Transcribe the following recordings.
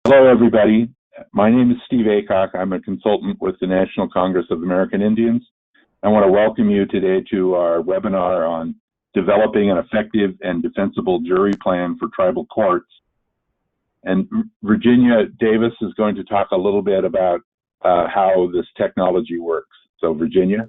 Hello, everybody. My name is Steve Aycock. I'm a consultant with the National Congress of American Indians. I want to welcome you today to our webinar on developing an effective and defensible jury plan for tribal courts. And Virginia Davis is going to talk a little bit about how this technology works. So, Virginia.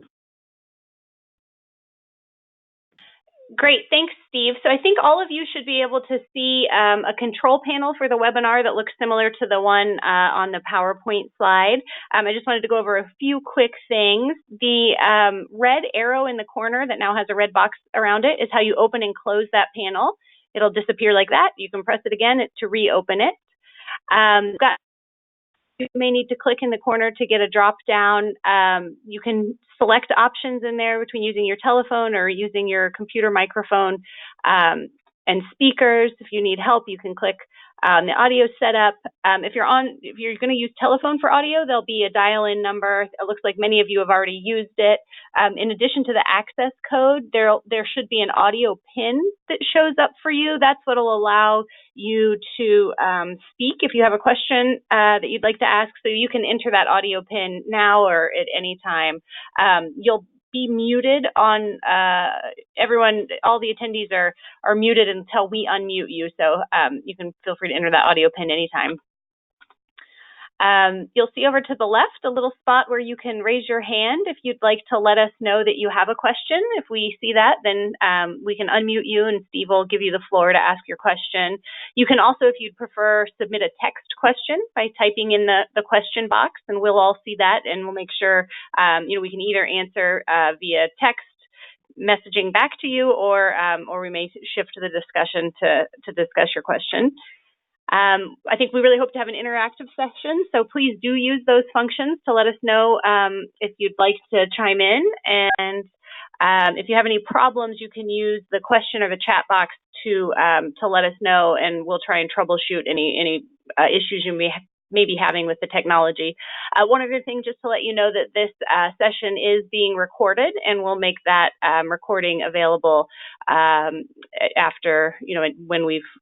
Great, thanks, Steve. So I think all of you should be able to see a control panel for the webinar that looks similar to the one on the PowerPoint slide. I just wanted to go over a few quick things. The red arrow in the corner that now has a red box around it is how you open and close that panel. It'll disappear like that. You can press it again to reopen it. You may need to click in the corner to get a drop down. You can select options in there between using your telephone or using your computer microphone and speakers. If you need help, you can click the audio setup. If you're going to use telephone for audio, there'll be a dial-in number. It looks like many of you have already used it. In addition to the access code, there should be an audio pin that shows up for you. That's what will allow you to speak if you have a question that you'd like to ask. So you can enter that audio pin now or at any time. You'll be muted on everyone. All the attendees are muted until we unmute you. So you can feel free to enter that audio pin anytime. You'll see over to the left a little spot where you can raise your hand if you'd like to let us know that you have a question. If we see that, then we can unmute you and Steve will give you the floor to ask your question. You can also, if you'd prefer, submit a text question by typing in the question box, and we'll all see that, and we'll make sure we can either answer via text messaging back to you, or we may shift the discussion to discuss your question. I think we really hope to have an interactive session, so please do use those functions to let us know if you'd like to chime in. And if you have any problems, you can use the question or the chat box to let us know, and we'll try and troubleshoot any issues you may be having with the technology. One other thing, just to let you know that this session is being recorded, and we'll make that recording available after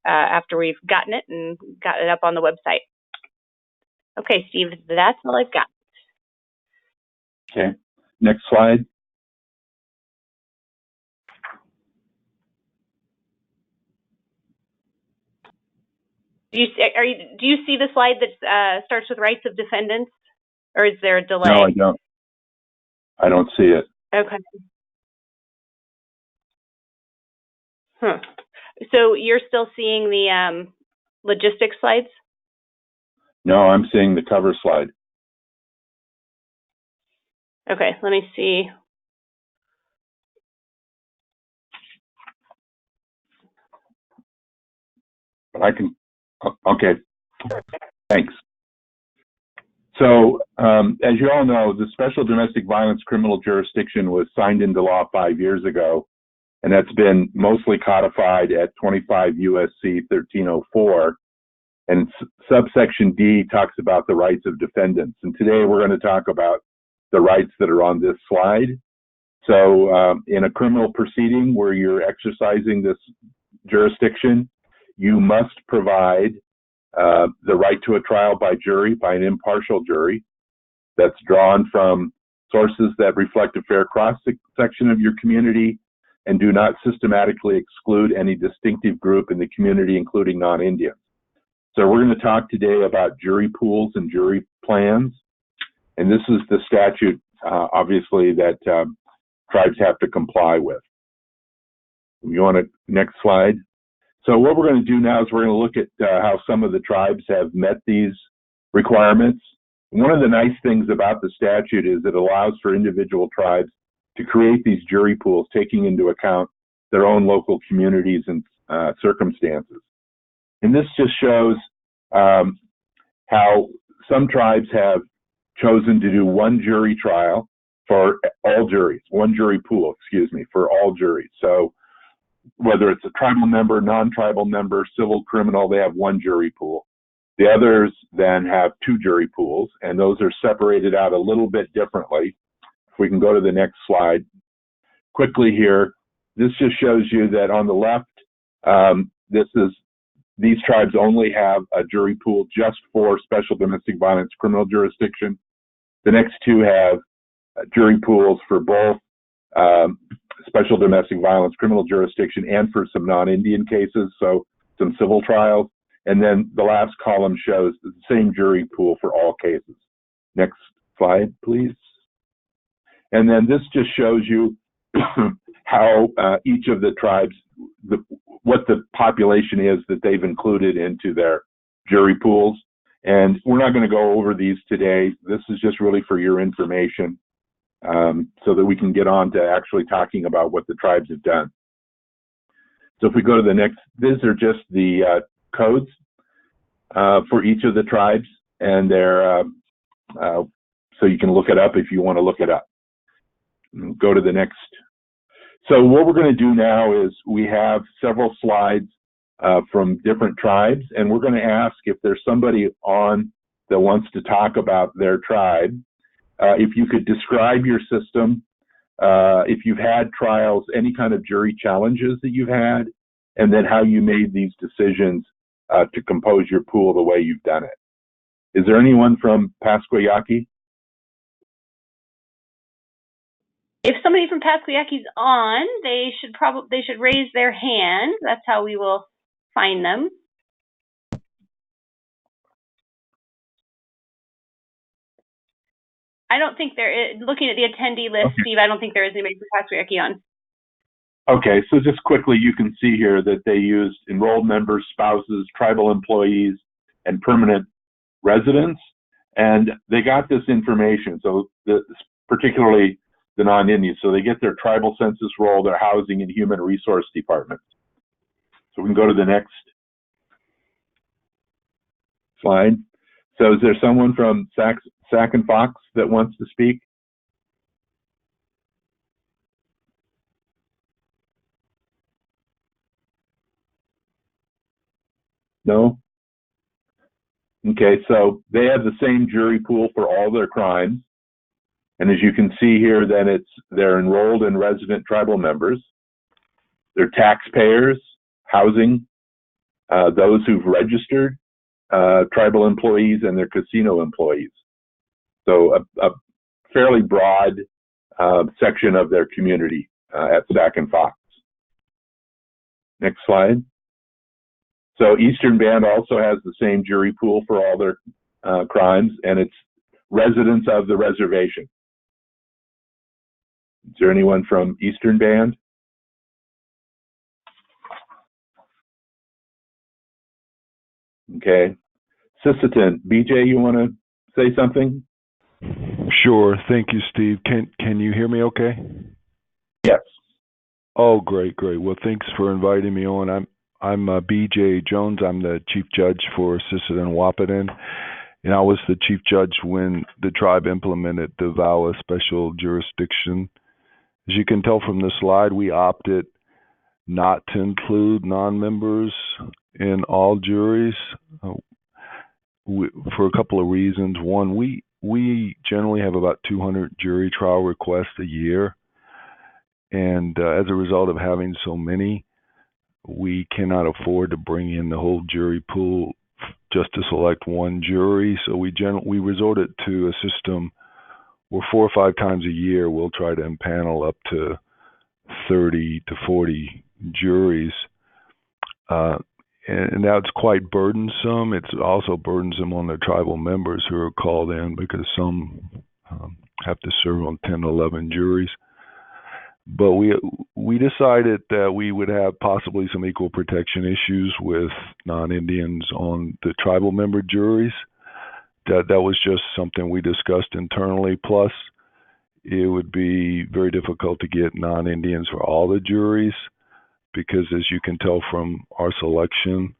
after we've gotten it and got it up on the website. Okay, Steve, that's all I've got. Okay, next slide. Do you see the slide that starts with rights of defendants, or is there a delay? No, I don't. I don't see it. Okay. So you're still seeing the logistics slides? No, I'm seeing the cover slide. Okay, let me see. I can. Okay, thanks. So, as you all know, the Special Domestic Violence Criminal Jurisdiction was signed into law 5 years ago, and that's been mostly codified at 25 U.S.C. 1304. And subsection D talks about the rights of defendants. And today we're going to talk about the rights that are on this slide. So, in a criminal proceeding where you're exercising this jurisdiction, you must provide the right to a trial by jury, by an impartial jury, that's drawn from sources that reflect a fair cross-section of your community and do not systematically exclude any distinctive group in the community, including non-Indians. So we're going to talk today about jury pools and jury plans. And this is the statute, obviously, that tribes have to comply with. You want to, next slide? So what we're going to do now is we're going to look at how some of the tribes have met these requirements. One of the nice things about the statute is it allows for individual tribes to create these jury pools, taking into account their own local communities and circumstances. And this just shows how some tribes have chosen to do one jury trial for all juries, one jury pool, excuse me, for all juries. So whether it's a tribal member, non-tribal member, civil, criminal, they have one jury pool. The others then have two jury pools, and those are separated out a little bit differently. If we can go to the next slide. Quickly here, this just shows you that on the left, this is these tribes only have a jury pool just for special domestic violence criminal jurisdiction. The next two have jury pools for both special domestic violence criminal jurisdiction and for some non-Indian cases, so some civil trials. And then the last column shows the same jury pool for all cases. Next slide, please. And then this just shows you how each of the tribes, what the population is that they've included into their jury pools. And we're not going to go over these today. This is just really for your information, so that we can get on to actually talking about what the tribes have done. So if we go to the next, these are just the codes for each of the tribes, and they're so you can look it up if you want to look it up. Go to the next. So what we're going to do now is we have several slides from different tribes, and we're going to ask if there's somebody on that wants to talk about their tribe. If you could describe your system, if you've had trials, any kind of jury challenges that you've had, and then how you made these decisions to compose your pool the way you've done it. Is there anyone from Pasquayaki? If somebody from Pasquayaki's on, they should raise their hand. That's how we will find them. I don't think there is, looking at the attendee list, okay. Steve, I don't think there is anybody from Pasquayaki on. Okay, so just quickly, you can see here that they used enrolled members, spouses, tribal employees, and permanent residents, and they got this information, so particularly the non-Indians, so they get their tribal census roll, their housing and human resource departments. So we can go to the next slide. So is there someone from Sac and Fox that wants to speak? No? Okay, so they have the same jury pool for all their crimes. And as you can see here, then they're enrolled and resident tribal members. They're taxpayers, housing, those who've registered, tribal employees, and their casino employees. So a fairly broad section of their community at Sac and Fox. Next slide. So Eastern Band also has the same jury pool for all their crimes, and it's residents of the reservation. Is there anyone from Eastern Band? Okay. Sisseton, BJ, you want to say something? Sure. Thank you, Steve. Can you hear me okay? Yes. Oh, great. Well, thanks for inviting me on. I'm BJ Jones. I'm the chief judge for Sisseton Wahpeton, and I was the chief judge when the tribe implemented the VAWA special jurisdiction. As you can tell from the slide, we opted not to include non-members in all juries for a couple of reasons. One, we generally have about 200 jury trial requests a year, and as a result of having so many, we cannot afford to bring in the whole jury pool just to select one jury. So we resorted to a system where 4 or 5 times a year we'll try to impanel up to 30 to 40 juries. And that's quite burdensome. It's also burdensome on the tribal members who are called in, because some have to serve on 10 to 11 juries. But we decided that we would have possibly some equal protection issues with non-Indians on the tribal member juries. That was just something we discussed internally. Plus, it would be very difficult to get non-Indians for all the juries, because as you can tell from our selection,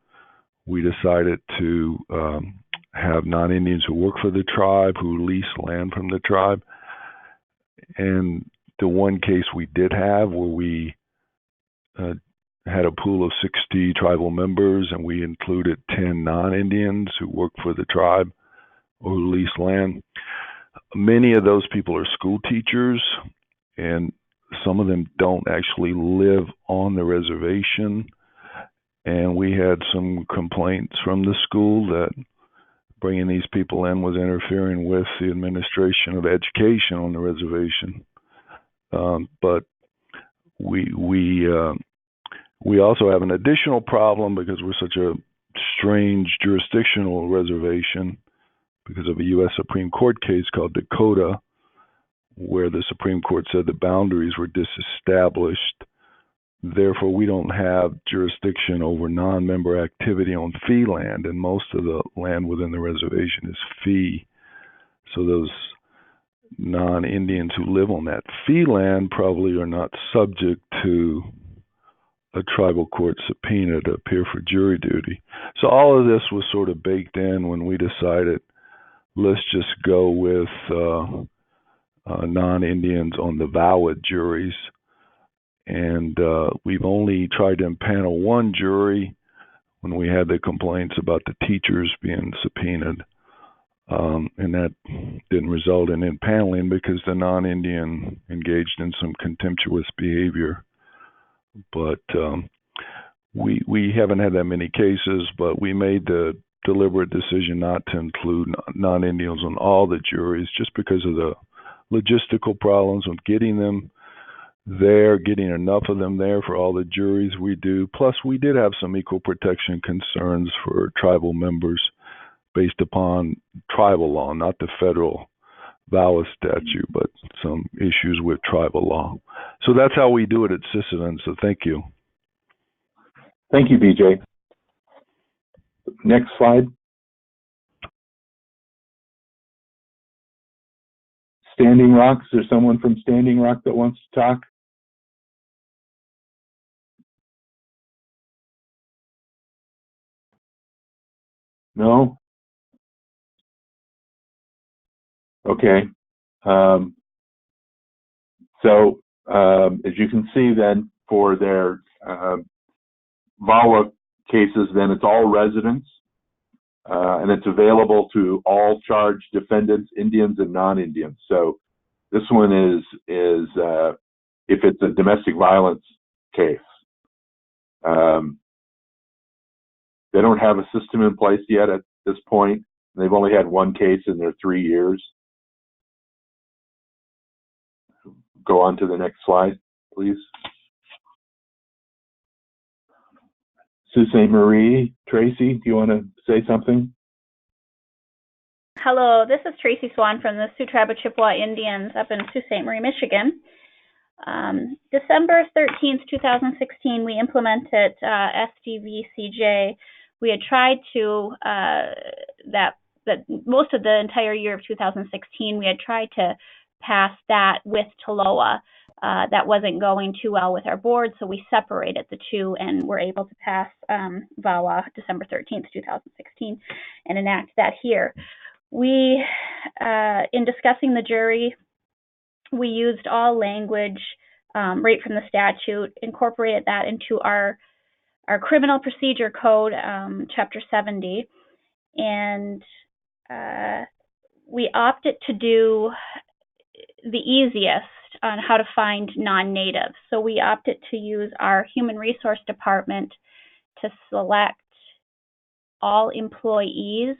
we decided to have non-Indians who work for the tribe, who lease land from the tribe. And the one case we did have where we had a pool of 60 tribal members, and we included 10 non-Indians who work for the tribe or who lease land. Many of those people are school teachers, and some of them don't actually live on the reservation. and we had some complaints from the school that bringing these people in was interfering with the administration of education on the reservation. But we also have an additional problem because we're such a strange jurisdictional reservation because of a U.S. Supreme Court case called Dakota, where the Supreme Court said the boundaries were disestablished. Therefore, we don't have jurisdiction over non-member activity on fee land, and most of the land within the reservation is fee. So those non-Indians who live on that fee land probably are not subject to a tribal court subpoena to appear for jury duty. So all of this was sort of baked in when we decided, let's just go with non-Indians on the VAWA juries. And we've only tried to impanel one jury when we had the complaints about the teachers being subpoenaed. And that didn't result in impaneling because the non-Indian engaged in some contemptuous behavior. But we haven't had that many cases, but we made the deliberate decision not to include non-Indians on all the juries just because of the logistical problems with getting them there, getting enough of them there for all the juries we do. Plus, we did have some equal protection concerns for tribal members based upon tribal law, not the federal VAWA statute, but some issues with tribal law. So that's how we do it at Sisseton, so thank you. Thank you, BJ. Next slide. Standing Rock, is there someone from Standing Rock that wants to talk? No? Okay. As you can see then, for their VAWA cases, then it's all residents, and it's available to all charged defendants, Indians and non-Indians. So this one is if it's a domestic violence case. They don't have a system in place yet at this point. They've only had one case in their 3 years. Go on to the next slide, please. Sault Ste. Marie, Tracy, do you want to say something? Hello, this is Tracy Swan from the Sioux Tribe of Chippewa Indians up in Sault Ste. Marie, Michigan. December 13th, 2016, we implemented SDVCJ. We had tried to, that most of the entire year of 2016, we had tried to pass that with TLOA. That wasn't going too well with our board, so we separated the two and were able to pass VAWA December 13th, 2016 and enact that here. We, in discussing the jury, we used all language right from the statute, incorporated that into our criminal procedure code, chapter 70, and we opted to do the easiest on how to find non-natives. So we opted to use our human resource department to select all employees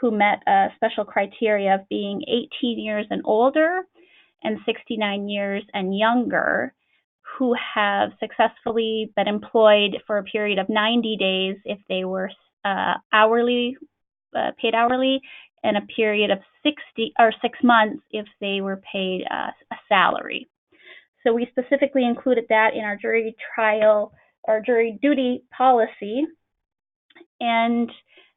who met a special criteria of being 18 years and older and 69 years and younger, who have successfully been employed for a period of 90 days if they were hourly, paid hourly, and a period of 6 months if they were paid a salary. So we specifically included that in our jury trial or jury duty policy, and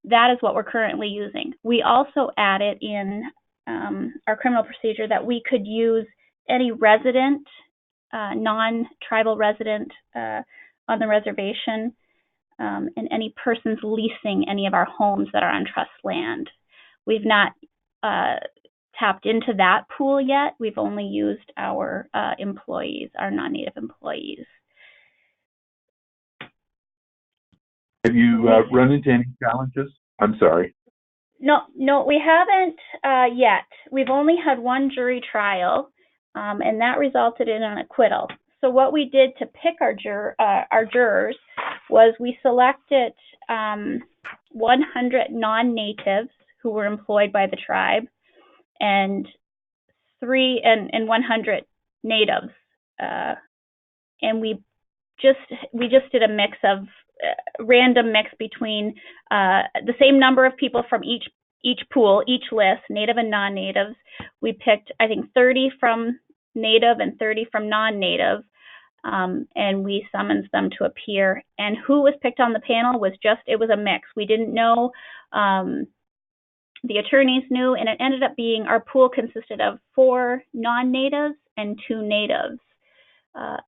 that is what we're currently using. We also added in our criminal procedure that we could use any resident, non-tribal resident on the reservation, and any persons leasing any of our homes that are on trust land. We've not tapped into that pool yet. We've only used our employees, our non-native employees. Have you run into any challenges? I'm sorry. No, we haven't yet. We've only had one jury trial, and that resulted in an acquittal. So what we did to pick our jurors was we selected 100 non-natives who were employed by the tribe, and 100 natives, and we just did a mix of random mix between the same number of people from each pool, each list, native and non-natives. We picked, I think, 30 from native and 30 from non-native, and we summoned them to appear. And who was picked on the panel was it was a mix. We didn't know. The attorneys knew, and it ended up being, our pool consisted of 4 non-natives and 2 natives.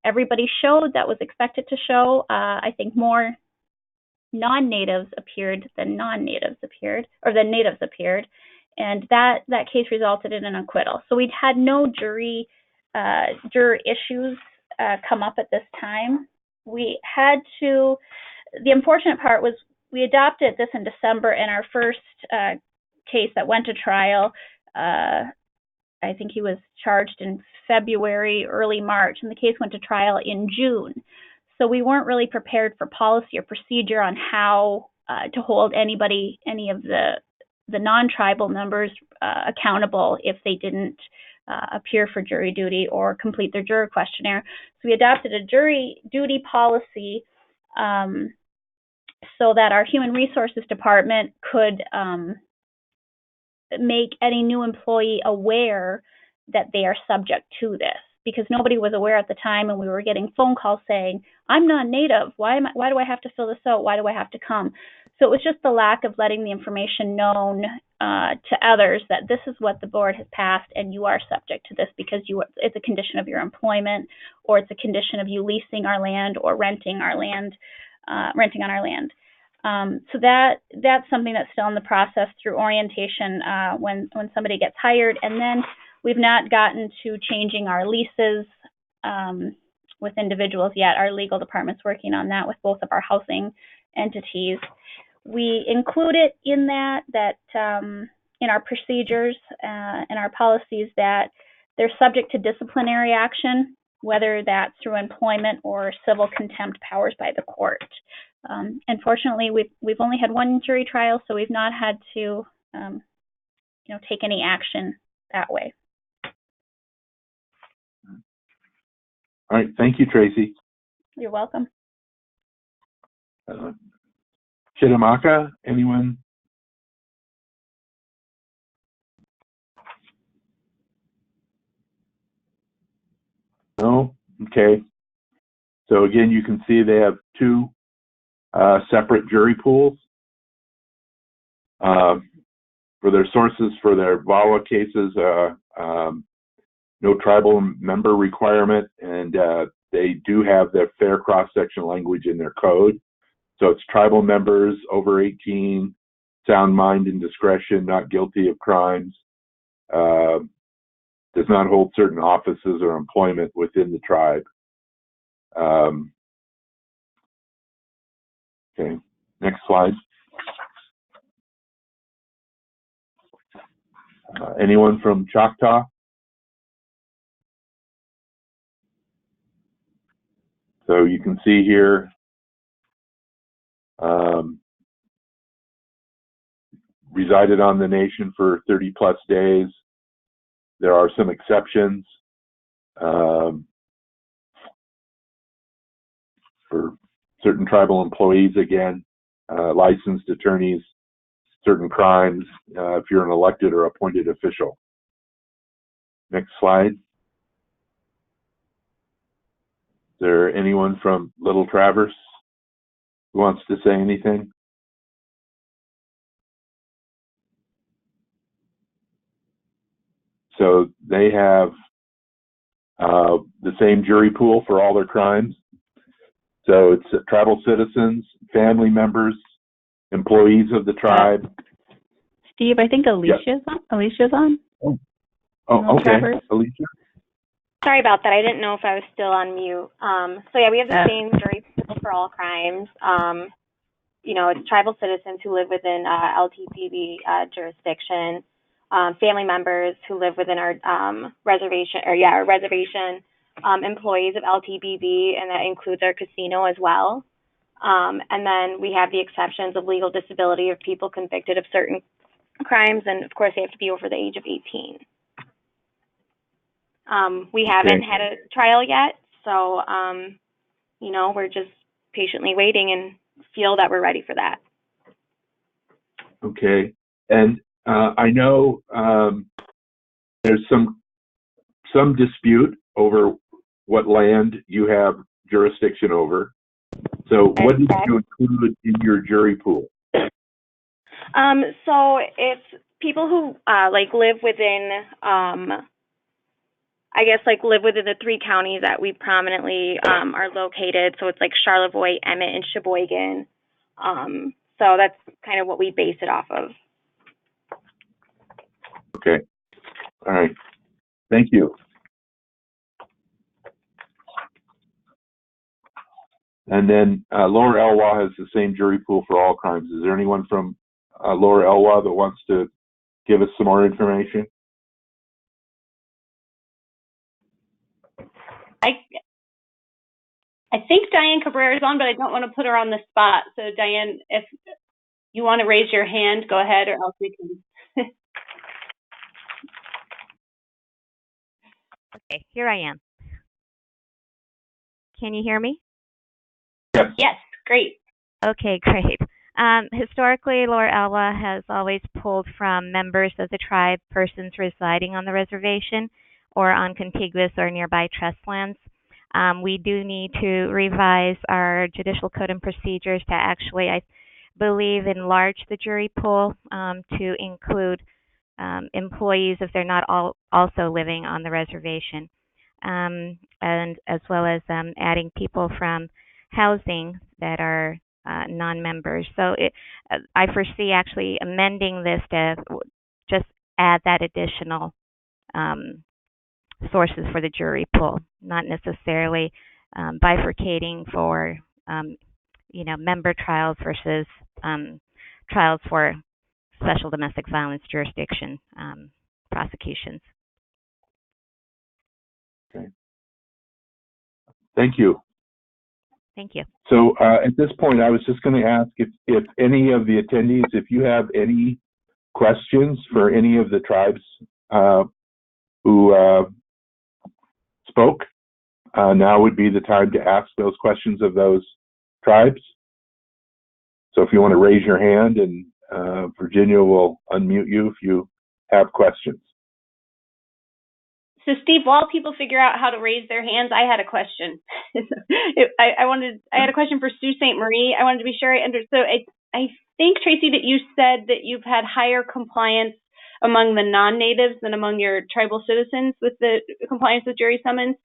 Everybody showed that was expected to show. I think more non-natives appeared than natives appeared, and that case resulted in an acquittal. So we'd had no juror issues come up at this time. The unfortunate part was we adopted this in December, and our first case that went to trial, I think he was charged in February, early March, and the case went to trial in June. So we weren't really prepared for policy or procedure on how to hold any of the non-tribal members accountable if they didn't appear for jury duty or complete their juror questionnaire. So we adopted a jury duty policy so that our human resources department could make any new employee aware that they are subject to this, because nobody was aware at the time, and we were getting phone calls saying, "I'm not native. Why do I have to fill this out? Why do I have to come?" So it was just the lack of letting the information known to others that this is what the board has passed, and you are subject to this because it's a condition of your employment, or it's a condition of you leasing our land or renting on our land. So that's something that's still in the process through orientation when somebody gets hired. And then we've not gotten to changing our leases with individuals yet. Our legal department's working on that with both of our housing entities. We include it in that in our procedures and our policies that they're subject to disciplinary action, whether that's through employment or civil contempt powers by the court. Unfortunately, we've only had one jury trial, so we've not had to take any action that way. All right, thank you, Tracy. You're welcome. Chidamaka, anyone? No? Okay. So again, you can see they have 2 separate jury pools. For their sources for their VAWA cases, no tribal member requirement, and they do have their fair cross-section language in their code. So it's tribal members over 18, sound mind and discretion, not guilty of crimes, does not hold certain offices or employment within the tribe. Okay, next slide. Anyone from Choctaw? So you can see here, resided on the nation for 30 plus days. There are some exceptions for certain tribal employees, again, licensed attorneys, certain crimes, if you're an elected or appointed official. Next slide. Is there anyone from Little Traverse who wants to say anything? So they have the same jury pool for all their crimes. So it's tribal citizens, family members, employees of the tribe. Steve, I think Alicia's on. Alicia's on. Oh, okay. Traverse. Alicia? Sorry about that. I didn't know if I was still on mute. So yeah, we have the same jury pool for all crimes. It's tribal citizens who live within LTPB jurisdiction, family members who live within our reservation, our reservation, employees of LTBB, and that includes our casino as well. And then we have the exceptions of legal disability of people convicted of certain crimes, and of course they have to be over the age of 18. We haven't had a trial yet, so you know, we're just patiently waiting and feel that we're ready for that. Okay, and I know there's some dispute over what land you have jurisdiction over. So what did you include in your jury pool? So it's people who like live within, I guess like live within the 3 counties that we prominently are located. So it's like Charlevoix, Emmett, and Sheboygan. So that's kind of what we base it off of. Okay. All right. Thank you. And then Lower Elwha has the same jury pool for all crimes. Is there anyone from Lower Elwha that wants to give us some more information? I think Diane Cabrera is on, but I don't want to put her on the spot. So Diane, if you want to raise your hand, go ahead, or else we can. Okay, here I am. Can you hear me? Yes. Yes, great. Okay, great. Historically, Lower Elwha has always pulled from members of the tribe, persons residing on the reservation or on contiguous or nearby trust lands. We do need to revise our judicial code and procedures to actually, I believe, enlarge the jury pool to include employees if they're not also living on the reservation, and as well as adding people from housing that are non-members. So I foresee actually amending this to just add that additional sources for the jury pool, not necessarily bifurcating for member trials versus trials for special domestic violence jurisdiction prosecutions. Okay. Thank you. Thank you. So at this point, I was just going to ask if any of the attendees, if you have any questions for any of the tribes who spoke, now would be the time to ask those questions of those tribes. So if you want to raise your hand, and Virginia will unmute you if you have questions. So Steve, while people figure out how to raise their hands, I had a question. I had a question for Sault Ste. Marie. I wanted to be sure I understood. So I think, Tracy, that you said that you've had higher compliance among the non-natives than among your tribal citizens with the compliance with jury summons.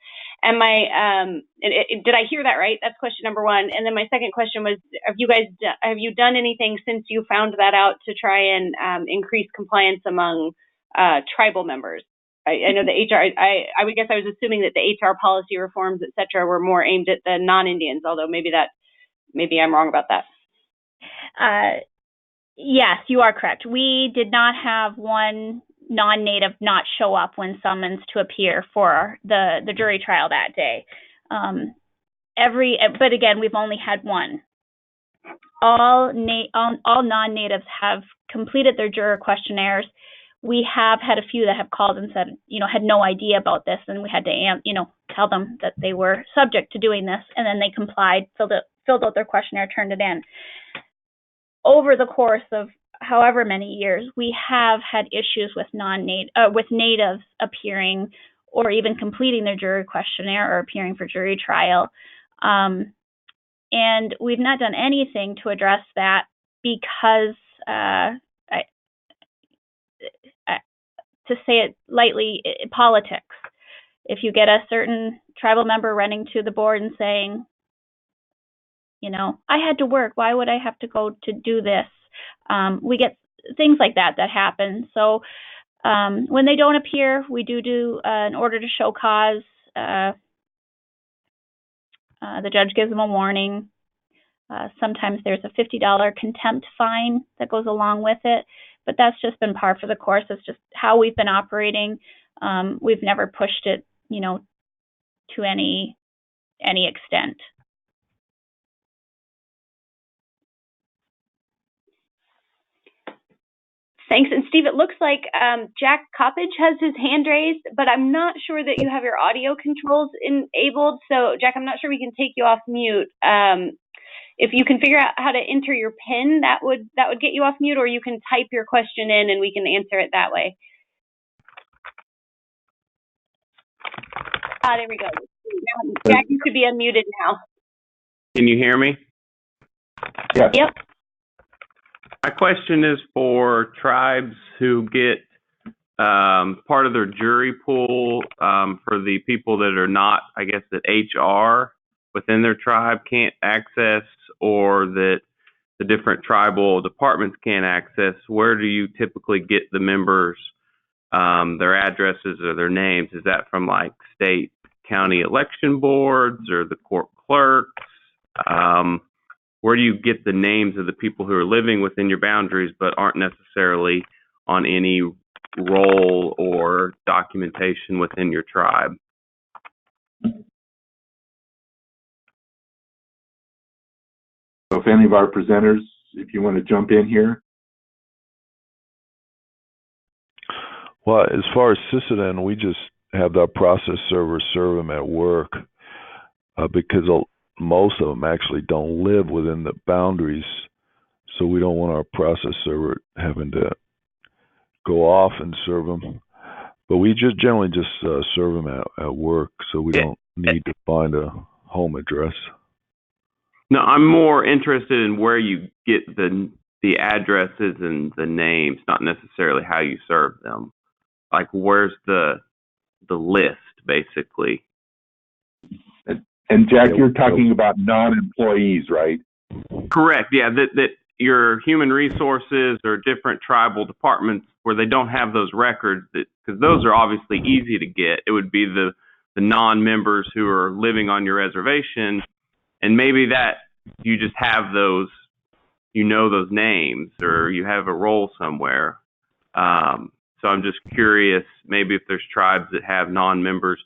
Did I hear that right? That's question number one. And then my second question was, have you done anything since you found that out to try and increase compliance among tribal members? I know the HR, I would guess I was assuming that the HR policy reforms, et cetera, were more aimed at the non-Indians, although maybe I'm wrong about that. Yes, you are correct. We did not have one non-native not show up when summoned to appear for the jury trial that day. But again, we've only had one. All non-natives have completed their juror questionnaires. We have had a few that have called and said, had no idea about this, and we had to, tell them that they were subject to doing this, and then they complied, filled out their questionnaire, turned it in. Over the course of however many years, we have had issues with with natives appearing or even completing their jury questionnaire or appearing for jury trial, and we've not done anything to address that because. To say it lightly, politics. If you get a certain tribal member running to the board and saying, I had to work, why would I have to go to do this? We get things like that happen. So when they don't appear, we do an order to show cause. The judge gives them a warning. Sometimes there's a $50 contempt fine that goes along with it. But that's just been par for the course. It's just how we've been operating. We've never pushed it, to any extent. Thanks. And Steve, it looks like Jack Coppage has his hand raised, but I'm not sure that you have your audio controls enabled. So Jack, I'm not sure we can take you off mute. If you can figure out how to enter your PIN, that would get you off mute, or you can type your question in and we can answer it that way. There we go. Jack, you should be unmuted now. Can you hear me? Yes. Yep. My question is for tribes who get part of their jury pool for the people that are not, I guess, that HR within their tribe can't access, or that the different tribal departments can't access. Where do you typically get the members, their addresses or their names? Is that from like state, county election boards or the court clerks? Where do you get the names of the people who are living within your boundaries but aren't necessarily on any roll or documentation within your tribe? So if any of our presenters, if you want to jump in here. Well, as far as Sysadin, we just have our process servers serve them at work because most of them actually don't live within the boundaries, so we don't want our process server having to go off and serve them. But we just generally just serve them at work, so we don't need to find a home address. No, I'm more interested in where you get the addresses and the names, not necessarily how you serve them. Like, where's the list, basically? And Jack, you're talking about non-employees, right? Correct. Yeah, that your human resources or different tribal departments where they don't have those records, because those are obviously easy to get. It would be the non-members who are living on your reservation, and maybe that you just have those, those names, or you have a role somewhere. So I'm just curious, maybe if there's tribes that have non-members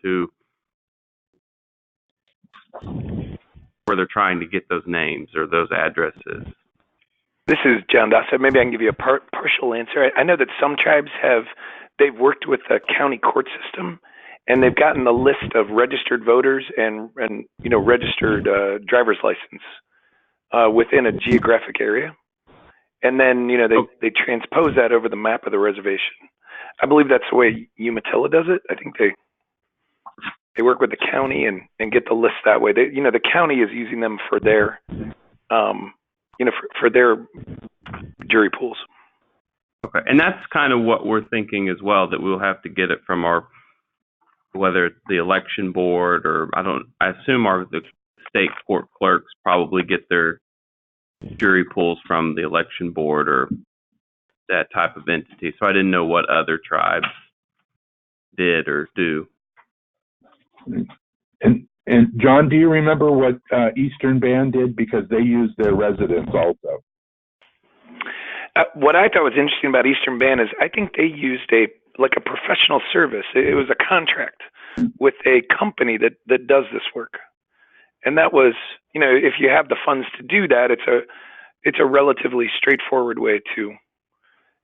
where they're trying to get those names or those addresses. This is John Dossett. Maybe I can give you a partial answer. I know that some tribes they've worked with the county court system, and they've gotten the list of registered voters and registered driver's license within a geographic area, and then they transpose that over the map of the reservation. I believe that's the way Umatilla does it. I think they work with the county and get the list that way. The county is using them for their for their jury pools. Okay, and that's kind of what we're thinking as well, that we'll have to get it from whether it's the election board or I assume the state court clerks probably get their jury pools from the election board or that type of entity. So I didn't know what other tribes did or do. And John, do you remember what Eastern Band did? Because they used their residents also. What I thought was interesting about Eastern Band is I think they used a professional service. It was a contract with a company that does this work. And that was, if you have the funds to do that, it's a relatively straightforward way to,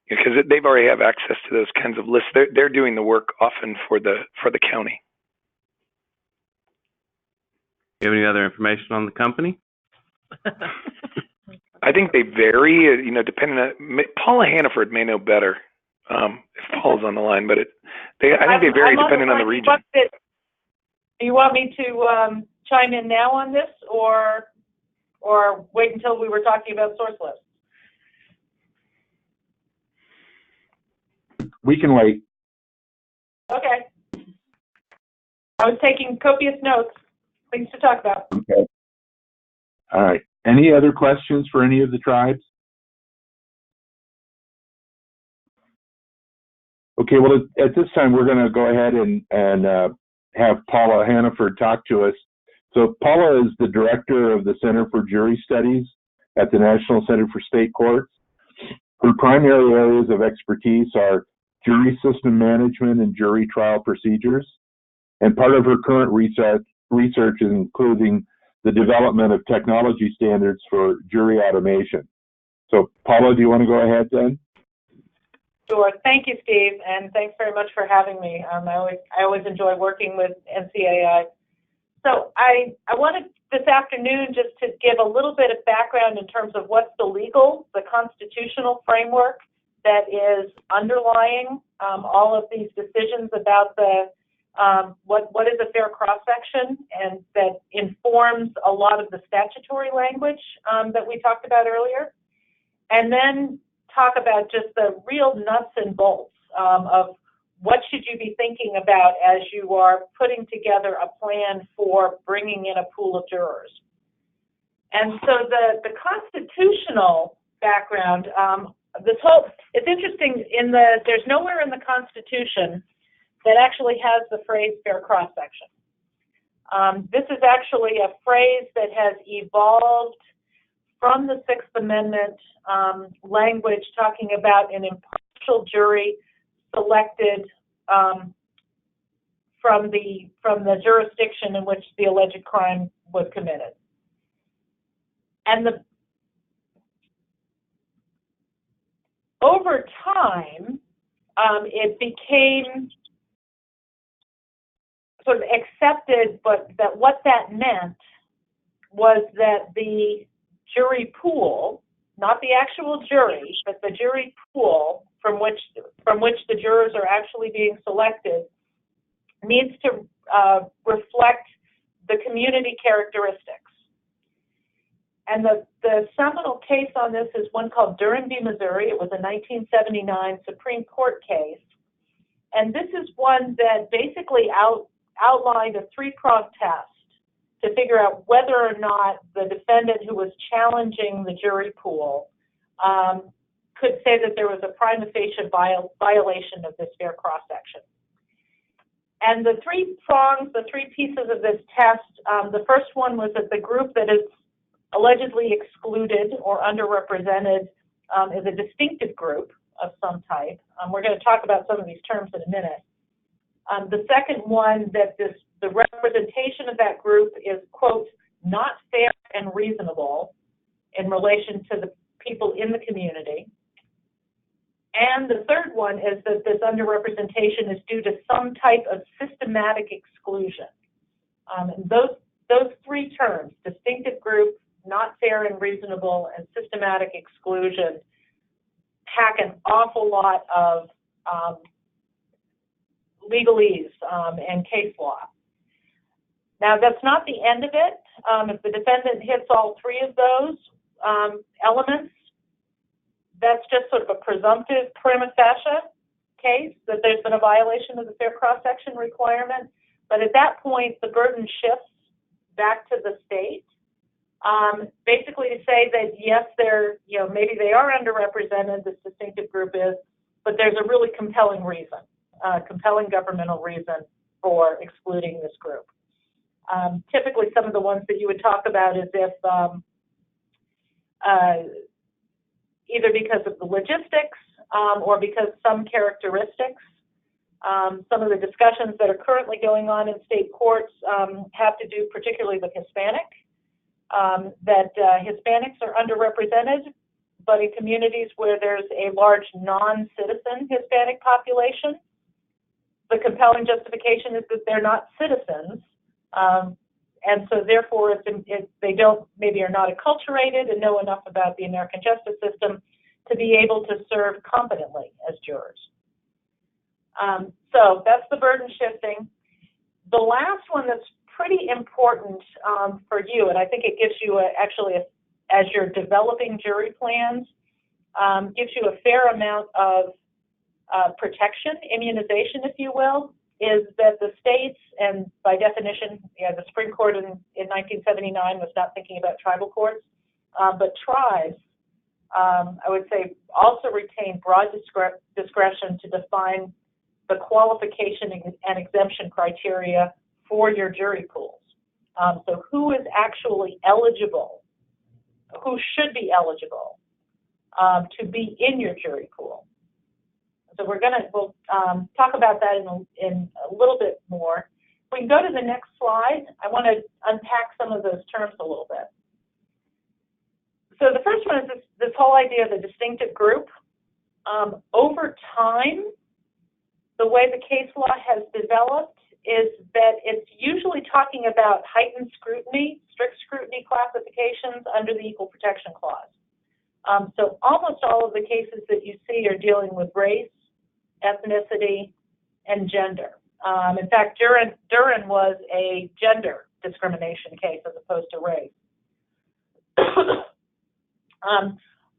because they've already have access to those kinds of lists. They're doing the work often for the county. Do you have any other information on the company? I think they vary, depending on, Paula Hannaford may know better if Paula's on the line, but I think they vary depending on the region. Do you want me to chime in now on this, or wait until we were talking about source lists? We can wait. Okay. I was taking copious notes. Things to talk about. Okay. All right. Any other questions for any of the tribes? Okay, well, at this time, we're going to go ahead and have Paula Hannaford talk to us. So Paula is the director of the Center for Jury Studies at the National Center for State Courts. Her primary areas of expertise are jury system management and jury trial procedures. And part of her current research is including the development of technology standards for jury automation. So, Paula, do you want to go ahead then? Sure. Thank you, Steve, and thanks very much for having me. I always enjoy working with NCAI. So I wanted this afternoon just to give a little bit of background in terms of what's the constitutional framework that is underlying all of these decisions about what is a fair cross-section, and that informs a lot of the statutory language that we talked about earlier. And then talk about just the real nuts and bolts of what should you be thinking about as you are putting together a plan for bringing in a pool of jurors. And so the constitutional background, it's interesting, there's nowhere in the Constitution that actually has the phrase fair cross-section. This is actually a phrase that has evolved from the Sixth Amendment language, talking about an impartial jury selected from the jurisdiction in which the alleged crime was committed. And over time, it became sort of accepted, but that what that meant was that the jury pool, not the actual jury, but the jury pool from which the jurors are actually being selected, needs to reflect the community characteristics. And the seminal case on this is one called Durham v. Missouri. It was a 1979 Supreme Court case. And this is one that basically outlined a three-pronged test to figure out whether or not the defendant who was challenging the jury pool could say that there was a prima facie violation of this fair cross-section. And the three pieces of this test, the first one was that the group that is allegedly excluded or underrepresented is a distinctive group of some type. We're going to talk about some of these terms in a minute. The second one, that the representation of that group is, quote, not fair and reasonable in relation to the people in the community. And the third one is that this underrepresentation is due to some type of systematic exclusion. And those three terms, distinctive group, not fair and reasonable, and systematic exclusion, pack an awful lot of legalese and case law. Now, that's not the end of it. If the defendant hits all three of those elements, that's just sort of a presumptive prima facie case that there's been a violation of the fair cross-section requirement. But at that point, the burden shifts back to the state, basically to say that yes, maybe they are underrepresented, this distinctive group is, but there's a really compelling reason, compelling governmental reason for excluding this group. Typically, some of the ones that you would talk about is if either because of the logistics or because some characteristics. Some of the discussions that are currently going on in state courts have to do particularly with Hispanic, that Hispanics are underrepresented, but in communities where there's a large non-citizen Hispanic population, the compelling justification is that they're not citizens, and so therefore they maybe are not acculturated and know enough about the American justice system to be able to serve competently as jurors. So that's the burden shifting. The last one that's pretty important for you, and I think it gives you as you're developing jury plans, gives you a fair amount of protection, immunization, if you will, is that the states, and by definition, the Supreme Court in 1979 was not thinking about tribal courts, but tribes, I would say, also retain broad discretion to define the qualification and exemption criteria for your jury pools. So who is actually eligible, who should be eligible to be in your jury pool? So we'll talk about that in a little bit more. we can go to the next slide. I want to unpack some of those terms a little bit. So the first one is this whole idea of the distinctive group. Over time, the way the case law has developed is that it's usually talking about heightened scrutiny, strict scrutiny classifications under the Equal Protection Clause. So almost all of the cases that you see are dealing with race, ethnicity, and gender. In fact, Duren was a gender discrimination case as opposed to race.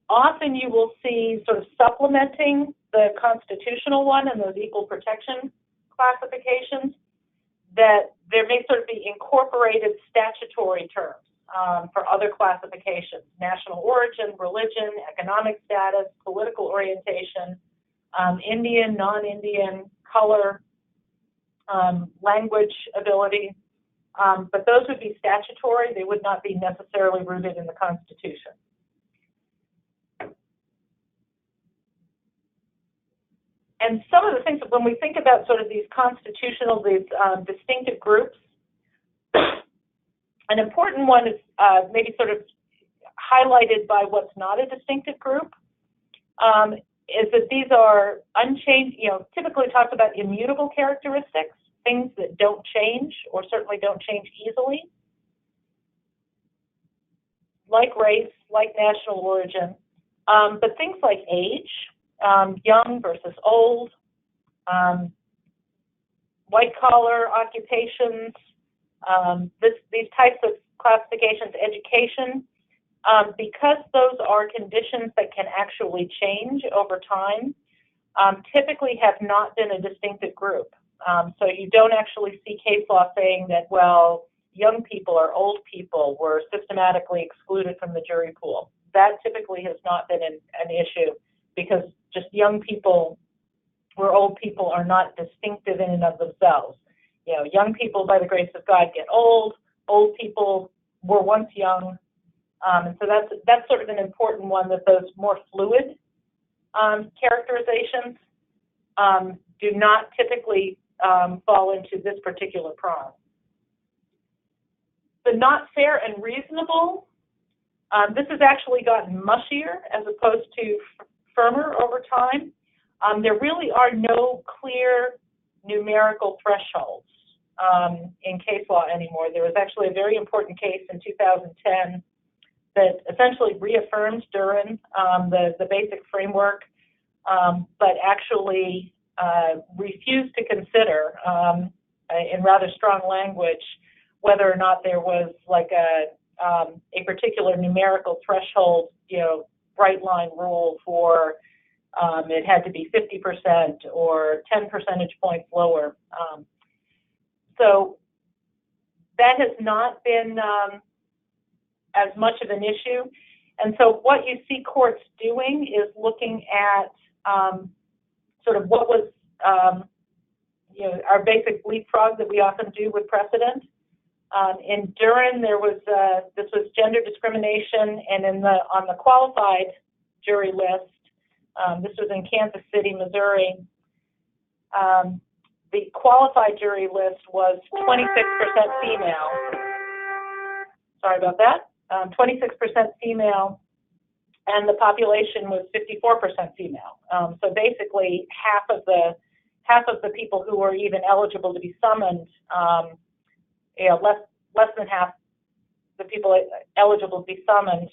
Often you will see sort of supplementing the constitutional one and those equal protection classifications that there may sort of be incorporated statutory terms for other classifications: national origin, religion, economic status, political orientation, Indian, non-Indian, color, language ability. But those would be statutory. They would not be necessarily rooted in the Constitution. And some of the things, when we think about sort of these constitutional, these distinctive groups, an important one is maybe sort of highlighted by what's not a distinctive group, is that these are unchanged, typically talks about immutable characteristics, things that don't change or certainly don't change easily, like race, like national origin, but things like age, young versus old, white-collar occupations, these types of classifications, education, because those are conditions that can actually change over time, typically have not been a distinctive group. So you don't actually see case law saying that, well, young people or old people were systematically excluded from the jury pool. That typically has not been an issue, because just young people or old people are not distinctive in and of themselves. Young people, by the grace of God, get old. Old people were once young. And so that's sort of an important one, that those more fluid characterizations do not typically fall into this particular prong. The not fair and reasonable, this has actually gotten mushier as opposed to firmer over time. There really are no clear numerical thresholds in case law anymore. There was actually a very important case in 2010 that essentially reaffirmed Duren, the basic framework, but actually refused to consider, in rather strong language, whether or not there was like a particular numerical threshold, bright line rule for it had to be 50% or 10 percentage points lower. So that has not been as much of an issue. And so what you see courts doing is looking at sort of what was, our basic leapfrog that we often do with precedent. In Duren, there was this was gender discrimination, and on the qualified jury list, this was in Kansas City, Missouri. The qualified jury list was 26% female. Sorry about that. 26% female, and the population was 54% female. So basically, half of the people who were even eligible to be summoned, less than half the people eligible to be summoned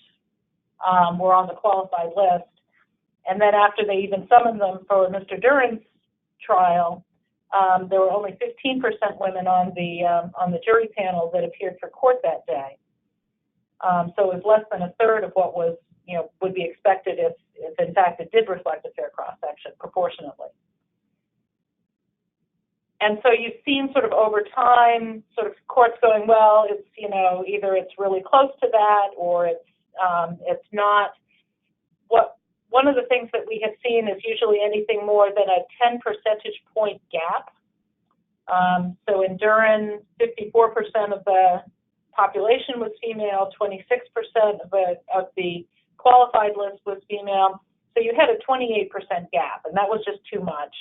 were on the qualified list. And then after they even summoned them for Mr. Duren's trial, there were only 15% women on the jury panel that appeared for court that day. So it was less than a third of what was, would be expected if in fact it did reflect a fair cross-section proportionately. And so you've seen sort of over time, sort of courts going, well, it's, either it's really close to that or it's not. One of the things that we have seen is usually anything more than a 10 percentage point gap. So in Duren, 54% of the population was female, 26% of the qualified list was female. So you had a 28% gap, and that was just too much.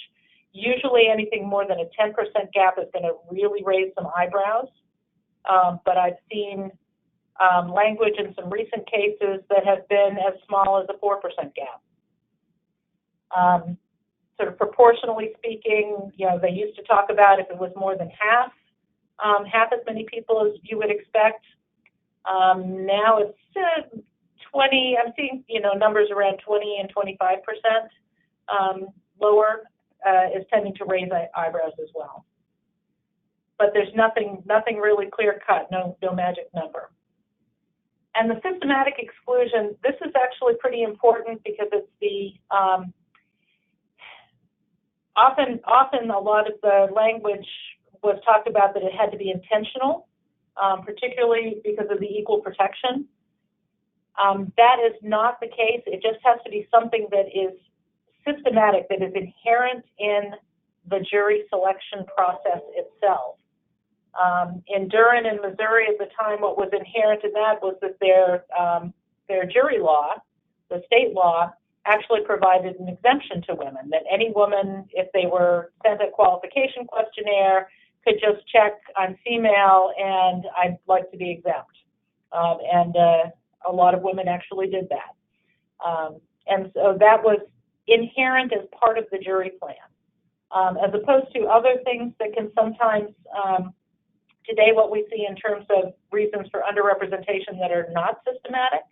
Usually anything more than a 10% gap is going to really raise some eyebrows, but I've seen language in some recent cases that have been as small as a 4% gap. Sort of proportionally speaking, they used to talk about if it was more than half as many people as you would expect. Now it's 20. I'm seeing numbers around 20 and 25% lower is tending to raise eyebrows as well. But there's nothing really clear cut, no magic number. And the systematic exclusion, this is actually pretty important because it's the often a lot of the language was talked about that it had to be intentional, particularly because of the equal protection. That is not the case. It just has to be something that is systematic, that is inherent in the jury selection process itself. In Durham and Missouri at the time, what was inherent in that was that their jury law, the state law, actually provided an exemption to women, that any woman, if they were sent a qualification questionnaire, could just check, I'm female and I'd like to be exempt. And a lot of women actually did that. And so that was inherent as part of the jury plan, as opposed to other things that can sometimes, today what we see in terms of reasons for underrepresentation that are not systematic,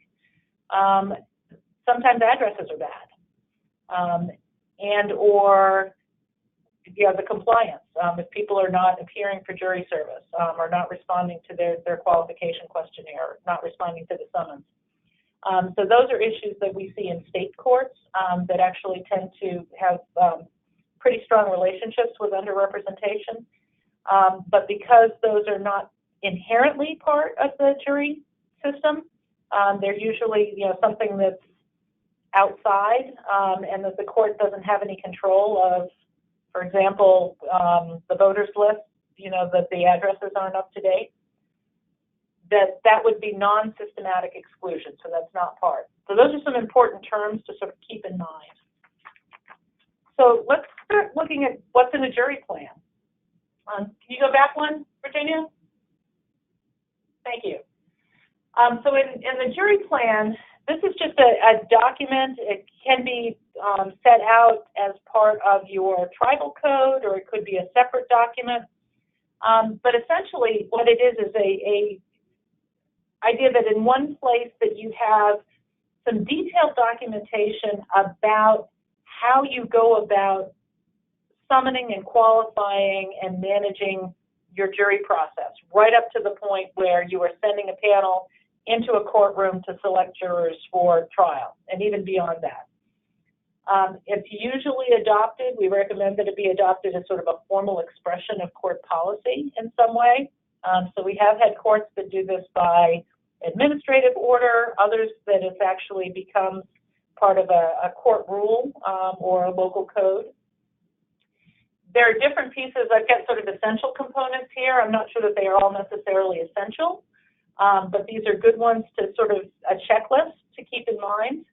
sometimes addresses are bad, and or the compliance. If people are not appearing for jury service, or not responding to their qualification questionnaire, not responding to the summons. So those are issues that we see in state courts that actually tend to have pretty strong relationships with underrepresentation. But because those are not inherently part of the jury system, they're usually something that's outside and that the court doesn't have any control of. For example, the voters list, that the addresses aren't up to date. That would be non-systematic exclusion, so that's not part. So those are some important terms to sort of keep in mind. So let's start looking at what's in a jury plan. Can you go back one, Virginia? Thank you. So in the jury plan, this is just a document. It can be set out as part of your tribal code, or it could be a separate document. But essentially, what it is a idea that in one place that you have some detailed documentation about how you go about summoning and qualifying and managing your jury process, right up to the point where you are sending a panel into a courtroom to select jurors for trial, and even beyond that. It's usually adopted. We recommend that it be adopted as sort of a formal expression of court policy in some way. So we have had courts that do this by administrative order, others that it's actually becomes part of a court rule or a local code. There are different pieces. I've got sort of essential components here. I'm not sure that they are all necessarily essential, but these are good ones to sort of a checklist to keep in mind.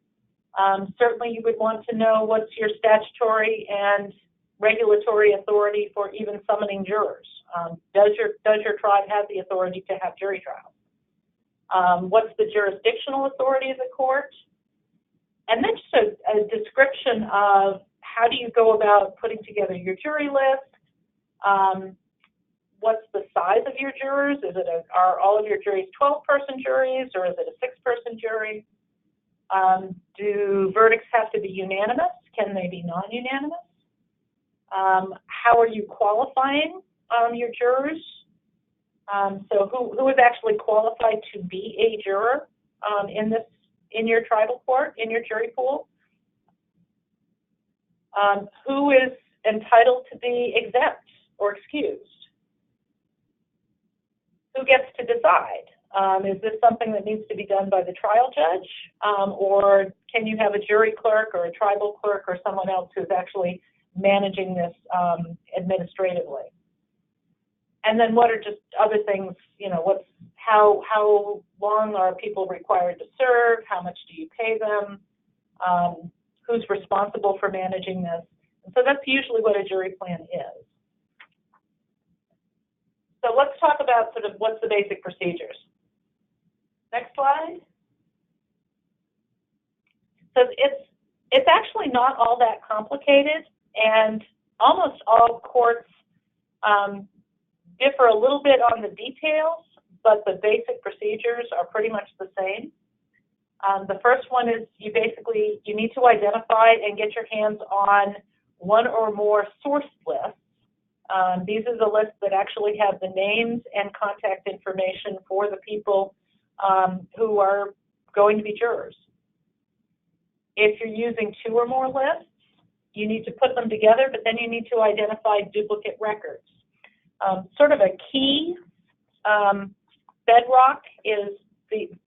Certainly you would want to know what's your statutory and regulatory authority for even summoning jurors. Does your tribe have the authority to have jury trials? What's the jurisdictional authority of the court? And then just a description of how do you go about putting together your jury list? What's the size of your jurors? Are all of your juries 12-person juries, or is it a 6-person jury? Do verdicts have to be unanimous? Can they be non-unanimous? How are you qualifying your jurors? So who is actually qualified to be a juror in your tribal court, in your jury pool? Who is entitled to be exempt or excused? Who gets to decide? Is this something that needs to be done by the trial judge? Or can you have a jury clerk or a tribal clerk or someone else who's actually managing this administratively? And then what are just other things, how long are people required to serve? How much do you pay them? Who's responsible for managing this? So that's usually what a jury plan is. So let's talk about sort of what's the basic procedures. Next slide. So it's actually not all that complicated, and almost all courts differ a little bit on the details, but the basic procedures are pretty much the same. The first one is you need to identify and get your hands on one or more source lists. These are the lists that actually have the names and contact information for the people who are going to be jurors. If you're using two or more lists, you need to put them together, but then you need to identify duplicate records. Sort of a key bedrock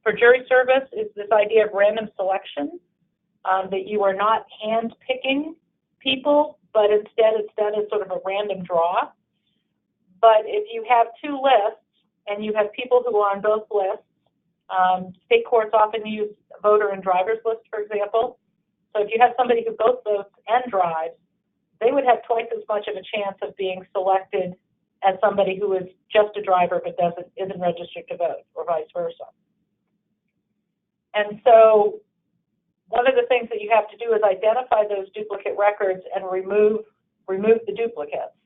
for jury service is this idea of random selection, that you are not hand-picking people, but instead it's done as sort of a random draw. But if you have two lists and you have people who are on both lists, state courts often use voter and driver's lists, for example. So if you have somebody who both votes and drives, they would have twice as much of a chance of being selected as somebody who is just a driver but isn't registered to vote, or vice versa. And so one of the things that you have to do is identify those duplicate records and remove the duplicates.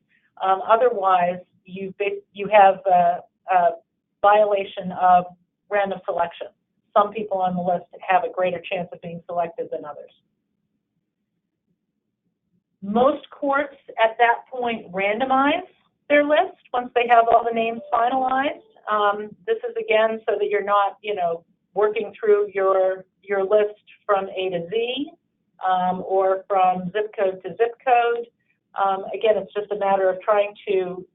Otherwise, you have a violation of random selection. Some people on the list have a greater chance of being selected than others. Most courts at that point randomize their list once they have all the names finalized. This is again so that you're not, working through your list from A to Z or from zip code to zip code. Again, it's just a matter of trying to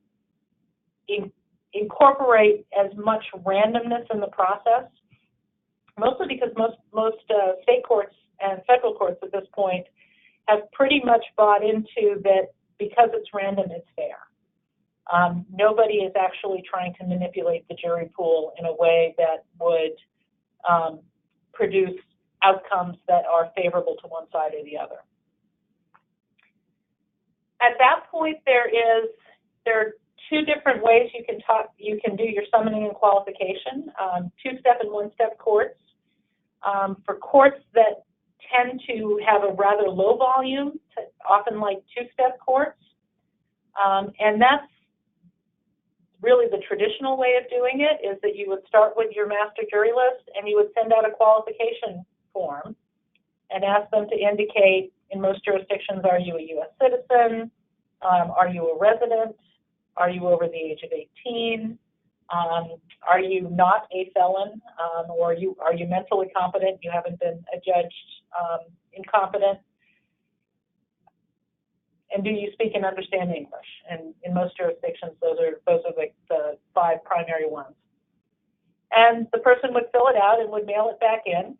incorporate as much randomness in the process, mostly because most state courts and federal courts at this point have pretty much bought into that because it's random, it's fair. Nobody is actually trying to manipulate the jury pool in a way that would produce outcomes that are favorable to one side or the other. At that point, there are two different ways you can do your summoning and qualification, two-step and one-step courts. For courts that tend to have a rather low volume, often like two-step courts, and that's really the traditional way of doing it, is that you would start with your master jury list and you would send out a qualification form and ask them to indicate, in most jurisdictions, are you a U.S. citizen? Are you a resident? Are you over the age of 18? Are you not a felon? Or are you mentally competent? You haven't been adjudged incompetent? And do you speak and understand English? And in most jurisdictions, those are the five primary ones. And the person would fill it out and would mail it back in.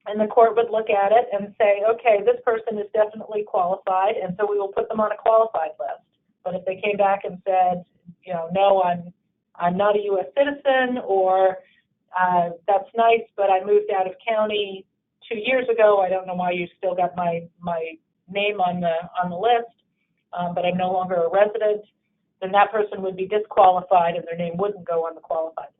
And the court would look at it and say, okay, this person is definitely qualified, and so we will put them on a qualified list. But if they came back and said, no, I'm not a U.S. citizen, or that's nice, but I moved out of county 2 years ago, I don't know why you still got my name on the list, but I'm no longer a resident, then that person would be disqualified and their name wouldn't go on the qualified list.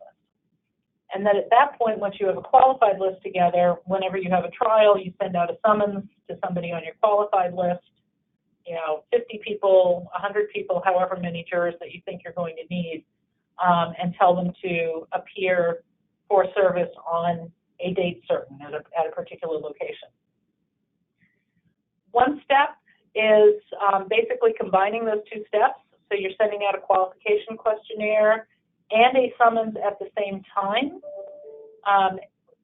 And then at that point, once you have a qualified list together, whenever you have a trial, you send out a summons to somebody on your qualified list, 50 people, 100 people, however many jurors that you think you're going to need, and tell them to appear for service on a date certain at a particular location. One step is basically combining those two steps. So you're sending out a qualification questionnaire and a summons at the same time,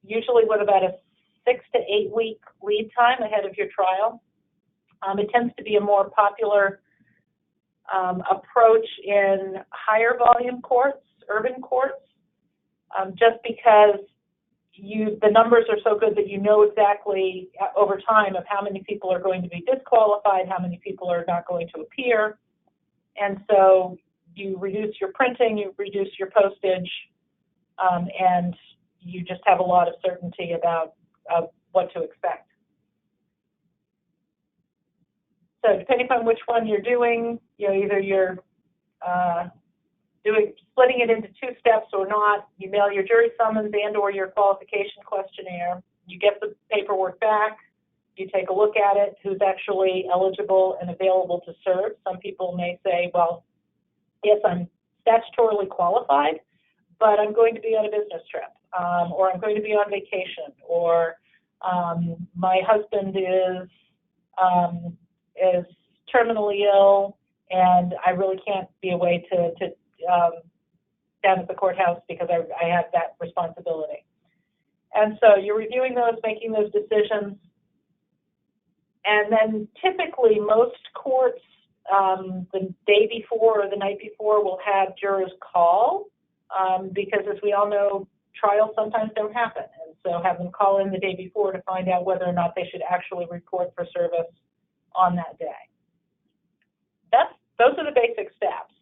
usually with about a 6 to 8 week lead time ahead of your trial. It tends to be a more popular approach in higher volume courts, urban courts, just because the numbers are so good that you know exactly over time of how many people are going to be disqualified, how many people are not going to appear. And so you reduce your printing, you reduce your postage, and you just have a lot of certainty about what to expect. So depending upon which one you're doing, either you're splitting it into 2 steps or not. You mail your jury summons and or your qualification questionnaire. You get the paperwork back. You take a look at it, who's actually eligible and available to serve. Some people may say, well, yes, I'm statutorily qualified, but I'm going to be on a business trip, or I'm going to be on vacation, or my husband is terminally ill, and I really can't be away to down at the courthouse because I have that responsibility. And so you're reviewing those, making those decisions, and then typically most courts the day before or the night before will have jurors call because, as we all know, trials sometimes don't happen, and so have them call in the day before to find out whether or not they should actually report for service on that day. Those are the basic steps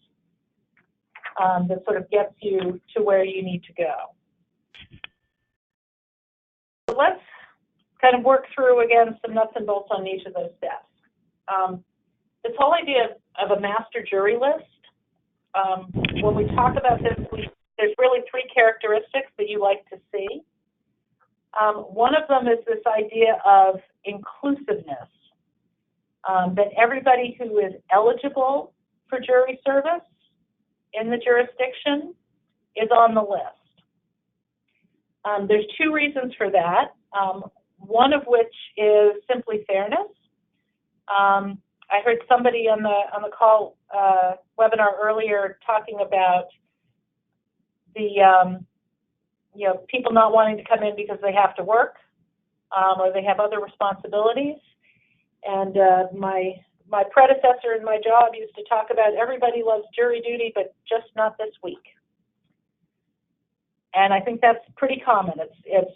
that sort of gets you to where you need to go. So let's kind of work through, again, some nuts and bolts on each of those steps. This whole idea of a master jury list, when we talk about this, there's really 3 characteristics that you like to see. One of them is this idea of inclusiveness, that everybody who is eligible for jury service in the jurisdiction is on the list. There's 2 reasons for that, one of which is simply fairness. I heard somebody on the call webinar earlier talking about the people not wanting to come in because they have to work or they have other responsibilities. And my predecessor in my job used to talk about everybody loves jury duty, but just not this week. And I think that's pretty common. It's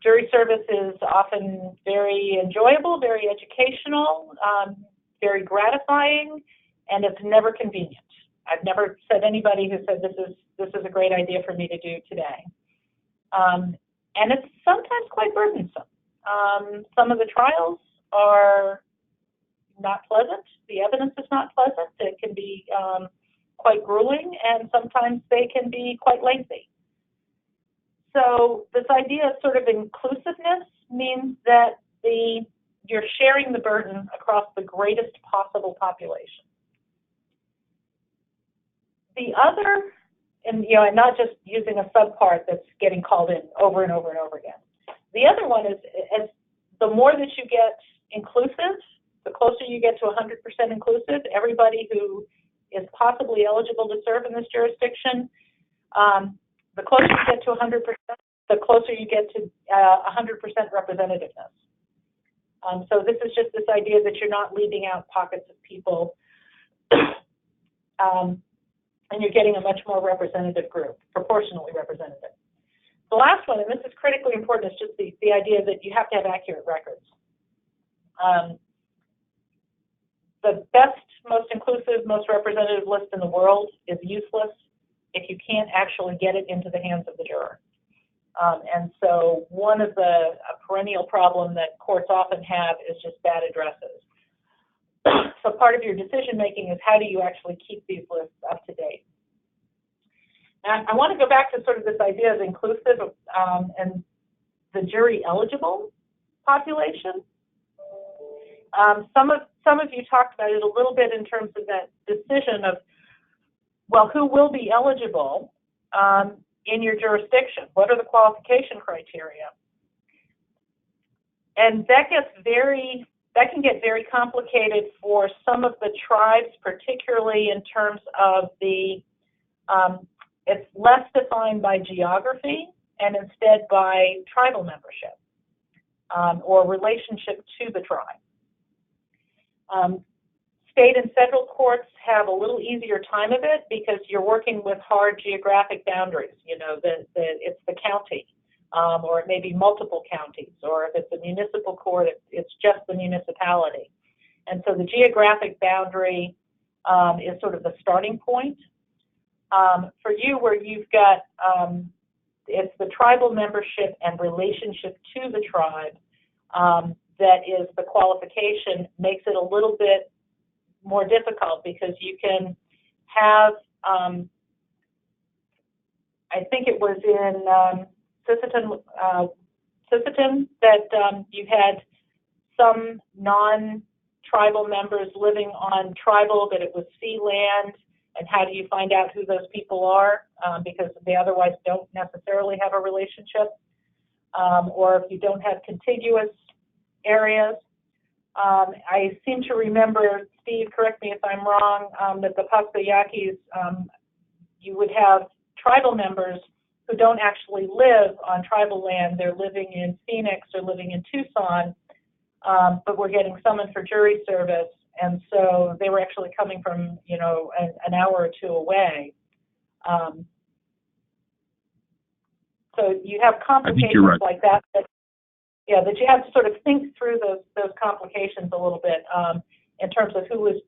jury service is often very enjoyable, very educational, very gratifying, and it's never convenient. I've never said anybody who said this is a great idea for me to do today. And it's sometimes quite burdensome. Some of the trials are not pleasant. The evidence is not pleasant. It can be quite grueling, and sometimes they can be quite lengthy. So this idea of sort of inclusiveness means that you're sharing the burden across the greatest possible population. The other, and not just using a subpart that's getting called in over and over and over again. The other one is, as the more that you get inclusive, the closer you get to 100% inclusive, everybody who is possibly eligible to serve in this jurisdiction, the closer you get to 100%, the closer you get to 100% representativeness. So this is just this idea that you're not leaving out pockets of people, and you're getting a much more representative group, proportionally representative. The last one, and this is critically important, is just the idea that you have to have accurate records. The best, most inclusive, most representative list in the world is useless if you can't actually get it into the hands of the juror. And so one of a perennial problem that courts often have is just bad addresses. So part of your decision making is how do you actually keep these lists up to date? Now, I want to go back to sort of this idea of inclusive and the jury eligible population. Some of you talked about it a little bit in terms of that decision of, well, who will be eligible in your jurisdiction? What are the qualification criteria? And that can get very complicated for some of the tribes, particularly in terms of it's less defined by geography and instead by tribal membership or relationship to the tribe. State and federal courts have a little easier time of it because you're working with hard geographic boundaries. It's the county, or it may be multiple counties, or if it's a municipal court, it's just the municipality. And so the geographic boundary is sort of the starting point. For you, where you've got, it's the tribal membership and relationship to the tribe that is the qualification, makes it a little bit more difficult because you can have, I think it was in Sisseton that you had some non-tribal members living on tribal, but it was sea land, and how do you find out who those people are because they otherwise don't necessarily have a relationship, or if you don't have contiguous areas. I seem to remember, Steve, correct me if I'm wrong, that the Paspayakis, you would have tribal members who don't actually live on tribal land. They're living in Phoenix or living in Tucson, but were getting summoned for jury service, and so they were actually coming from, you know, an hour or two away. So you have complications like that, that you have to sort of think through those complications a little bit in terms of who is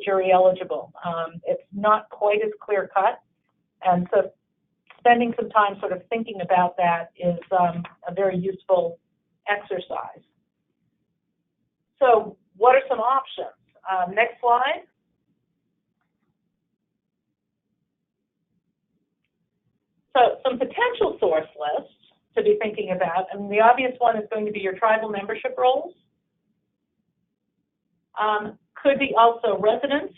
jury eligible. It's not quite as clear cut, and so spending some time sort of thinking about that is a very useful exercise. So what are some options? Next slide. So some potential source lists to be thinking about, and the obvious one is going to be your tribal membership rolls. Could be also residents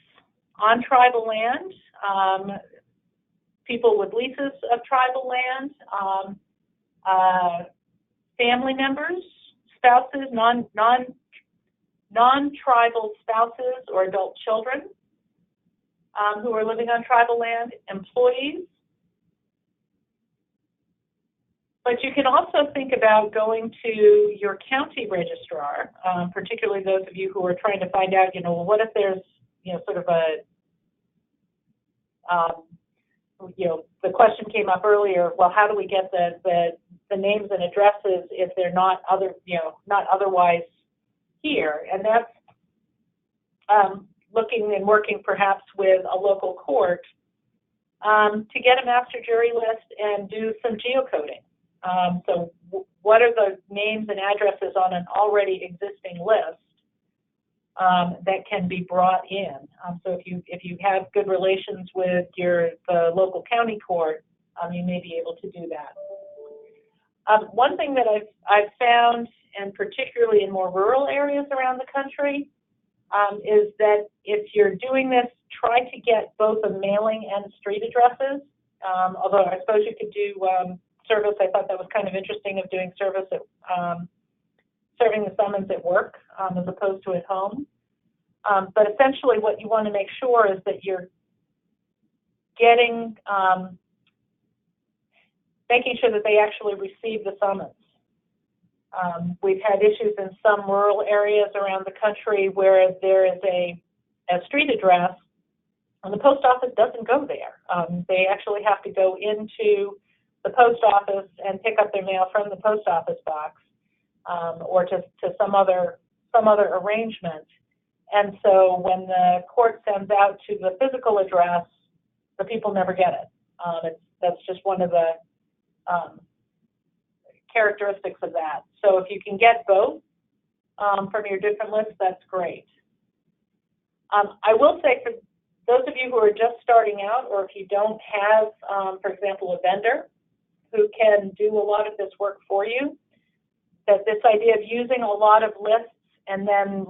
on tribal land, people with leases of tribal land, family members, spouses, non-tribal spouses or adult children who are living on tribal land, employees. But you can also think about going to your county registrar, particularly those of you who are trying to find out, you know, what if there's, you know, sort of a, you know, the question came up earlier, well, how do we get the names and addresses if they're not not otherwise here? And that's looking and working perhaps with a local court to get a master jury list and do some geocoding. So what are the names and addresses on an already existing list that can be brought in? So if you have good relations with the local county court, you may be able to do that. One thing that I've found, and particularly in more rural areas around the country, is that if you're doing this, try to get both a mailing and street addresses. Although I suppose you could do service. I thought that was kind of interesting, of doing service at serving the summons at work as opposed to at home. But essentially, what you want to make sure is that you're getting, making sure that they actually receive the summons. We've had issues in some rural areas around the country where there is a street address, and the post office doesn't go there. They actually have to go into the post office and pick up their mail from the post office box, or to some other arrangement. And so when the court sends out to the physical address, the people never get it. That's just one of the characteristics of that. So if you can get both from your different lists, that's great. I will say, for those of you who are just starting out, or if you don't have, for example, a vendor who can do a lot of this work for you, that this idea of using a lot of lists and then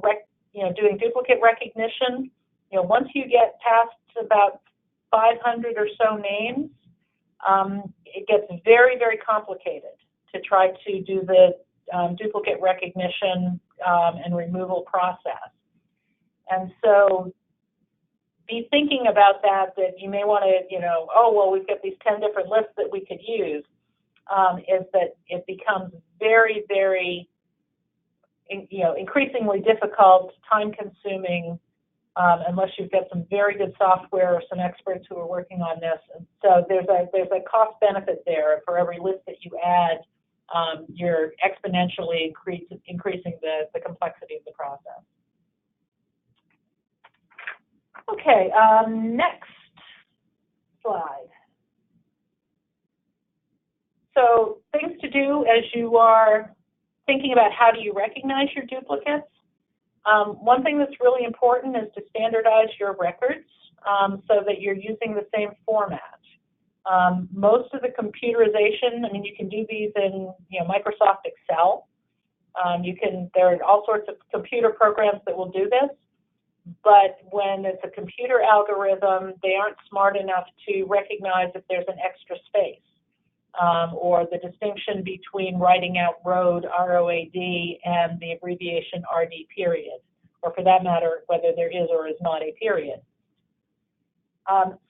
doing duplicate recognition, once you get past about 500 or so names, it gets very, very complicated to try to do the duplicate recognition and removal process. And so be thinking about that you may want to, oh, well, we've got these 10 different lists that we could use, is that it becomes very, very, increasingly difficult, time-consuming, unless you've got some very good software or some experts who are working on this. And so there's a cost benefit there. For every list that you add, you're exponentially increasing the complexity of the process. Okay, next slide. So things to do as you are thinking about how do you recognize your duplicates. One thing that's really important is to standardize your records so that you're using the same format. Most of the computerization, I mean, you can do these in Microsoft Excel. There are all sorts of computer programs that will do this, but when it's a computer algorithm, they aren't smart enough to recognize if there's an extra space or the distinction between writing out road, R-O-A-D, and the abbreviation R-D period, or for that matter, whether there is or is not a period.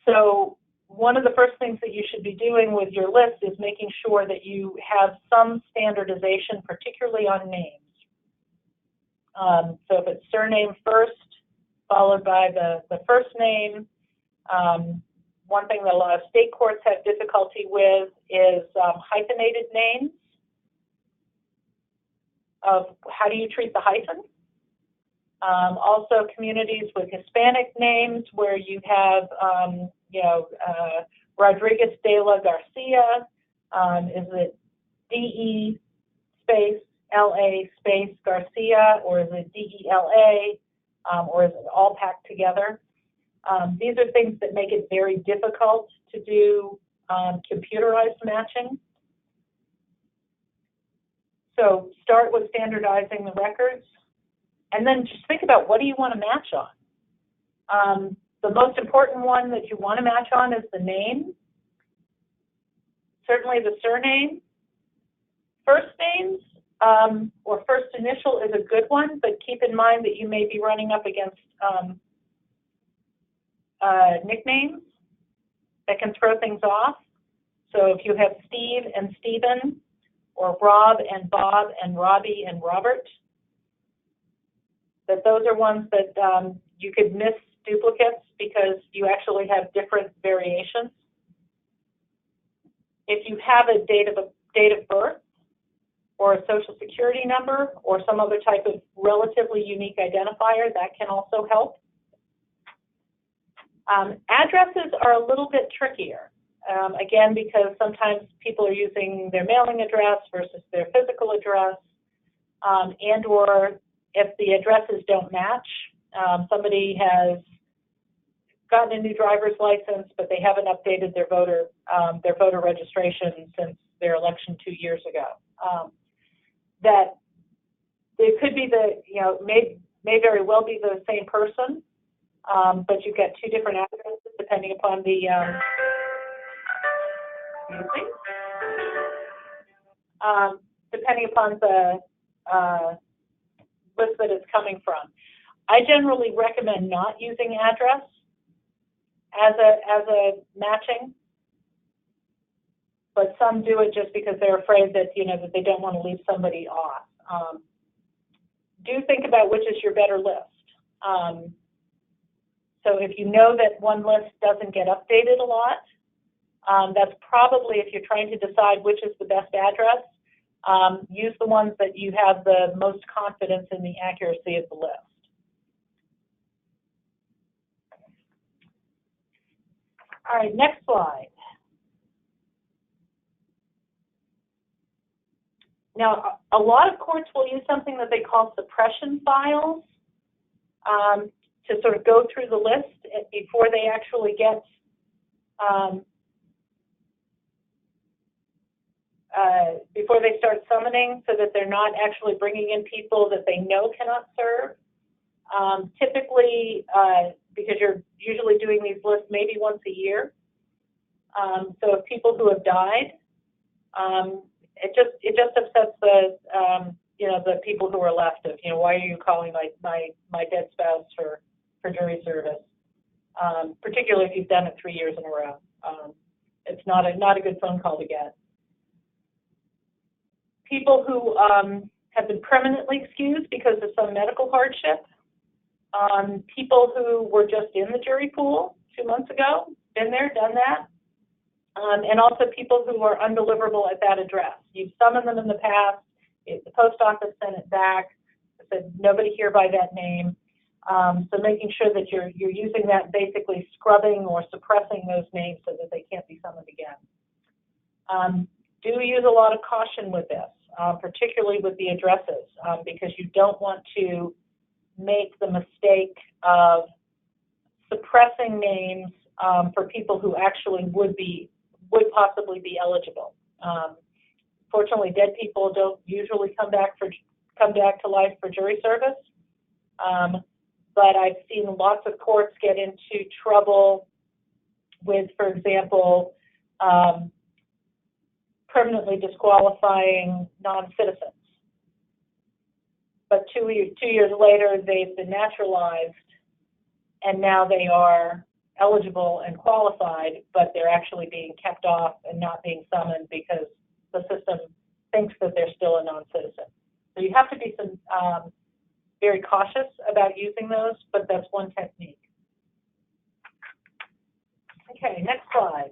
So one of the first things that you should be doing with your list is making sure that you have some standardization, particularly on names. So if it's surname first, followed by the first name, one thing that a lot of state courts have difficulty with is hyphenated names. Of how do you treat the hyphen? Also, communities with Hispanic names where you have, Rodriguez de la Garcia. Is it D-E space L-A space Garcia, or is it D-E-L-A, or is it all packed together? These are things that make it very difficult to do computerized matching. So start with standardizing the records, and then just think about what do you want to match on. The most important one that you want to match on is the name. Certainly the surname. First names or first initial is a good one, but keep in mind that you may be running up against nicknames that can throw things off. So if you have Steve and Stephen, or Rob and Bob and Robbie and Robert, that those are ones that you could miss duplicates because you actually have different variations. If you have a date of birth or a social security number or some other type of relatively unique identifier, that can also help. Addresses are a little bit trickier, again, because sometimes people are using their mailing address versus their physical address, and or if the addresses don't match, somebody has gotten a new driver's license, but they haven't updated their voter registration since their election 2 years ago. That it could be may very well be the same person, but you get two different addresses depending upon the depending upon the list that it's coming from. I generally recommend not using address as a matching, but some do it just because they're afraid that that they don't want to leave somebody off. Do think about which is your better list. So if you know that one list doesn't get updated a lot, that's probably, if you're trying to decide which is the best address, use the ones that you have the most confidence in the accuracy of the list. All right, next slide. Now, a lot of courts will use something that they call suppression files to sort of go through the list before they actually get before they start summoning, so that they're not actually bringing in people that they know cannot serve. Typically, because you're usually doing these lists maybe once a year. So if people who have died, it just upsets the the people who are left of why are you calling my dead spouse for jury service, particularly if you've done it 3 years in a row. It's not a good phone call to get. People who have been permanently excused because of some medical hardship. People who were just in the jury pool 2 months ago, been there, done that. And also people who are undeliverable at that address. You've summoned them in the past, the post office sent it back, said nobody here by that name. So making sure that you're using that, basically scrubbing or suppressing those names so that they can't be summoned again. Do use a lot of caution with this, particularly with the addresses, because you don't want to make the mistake of suppressing names for people who actually would possibly be eligible. Fortunately, dead people don't usually come back to life for jury service. But I've seen lots of courts get into trouble with, for example, permanently disqualifying non-citizens. But two years later, they've been naturalized, and now they are eligible and qualified, but they're actually being kept off and not being summoned because the system thinks that they're still a non-citizen. So you have to be very cautious about using those, but that's one technique. Okay, next slide.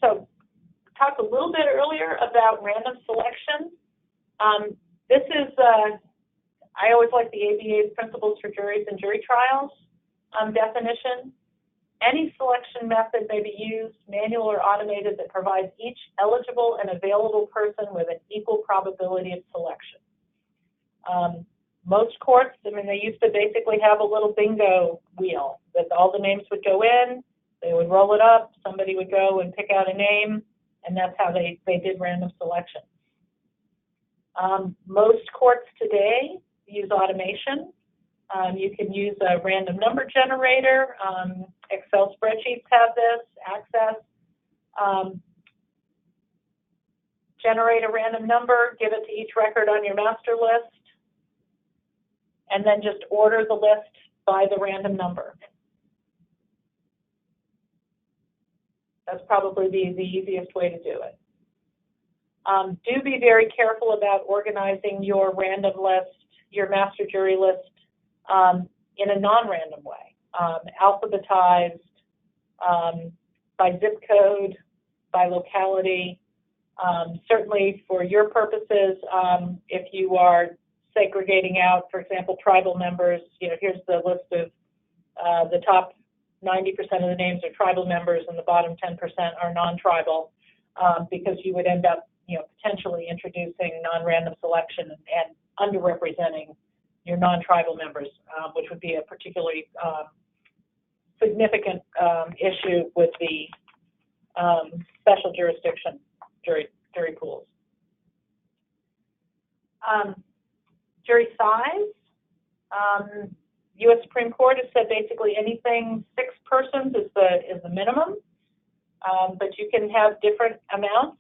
So talked a little bit earlier about random selection. This is, I always like the ABA's Principles for Juries and Jury Trials definition. Any selection method may be used, manual or automated, that provides each eligible and available person with an equal probability of selection. Most courts, I mean, they used to basically have a little bingo wheel that all the names would go in, they would roll it up, somebody would go and pick out a name, and that's how they did random selection. Most courts today use automation. You can use a random number generator. Excel spreadsheets have this, Access. Generate a random number, give it to each record on your master list, and then just order the list by the random number. That's probably the easiest way to do it. Do be very careful about organizing your random list, your master jury list, in a non-random way, alphabetized, by zip code, by locality. Certainly for your purposes, if you are segregating out, for example, tribal members, here's the list of the top 90% of the names are tribal members and the bottom 10% are non-tribal, because you would end up, potentially introducing non-random selection and underrepresenting your non-tribal members, which would be a particularly significant issue with the special jurisdiction jury pools. Jury size. U.S. Supreme Court has said basically anything 6 persons is the minimum, but you can have different amounts,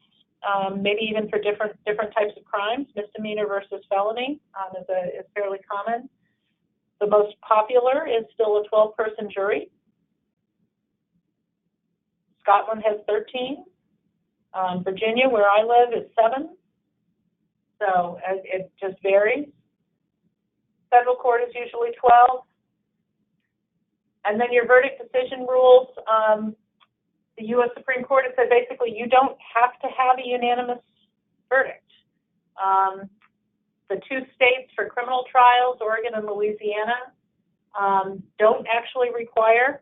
maybe even for different types of crimes. Misdemeanor versus felony is fairly common. The most popular is still a 12-person jury. Scotland has 13. Virginia, where I live, is 7. So it just varies. Federal court is usually 12. And then your verdict decision rules, the U.S. Supreme Court has said basically you don't have to have a unanimous verdict. The 2 states for criminal trials, Oregon and Louisiana, don't actually require,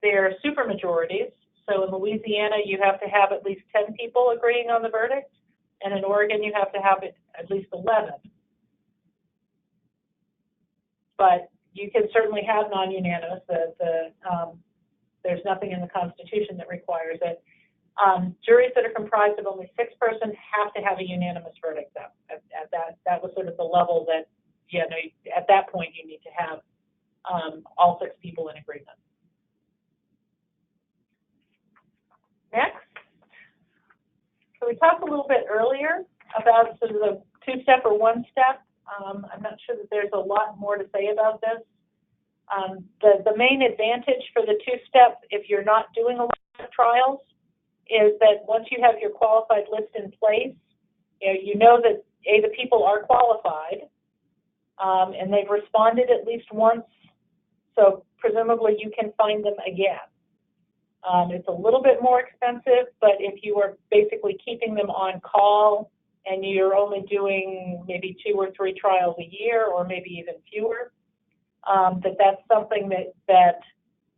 they're supermajorities. So in Louisiana, you have to have at least 10 people agreeing on the verdict, and in Oregon, you have to have at least 11. But you can certainly have non-unanimous. There's nothing in the Constitution that requires it. Juries that are comprised of only 6 persons have to have a unanimous verdict, though. That was sort of the level that, at that point you need to have all 6 people in agreement. Next, so we talked a little bit earlier about sort of the 2-step or 1-step. I'm not sure that there's a lot more to say about this. The main advantage for the 2-step, if you're not doing a lot of trials, is that once you have your qualified list in place, you know that the people are qualified, and they've responded at least once, so presumably you can find them again. It's a little bit more expensive, but if you are basically keeping them on call and you're only doing maybe 2 or 3 trials a year, or maybe even fewer, that's something that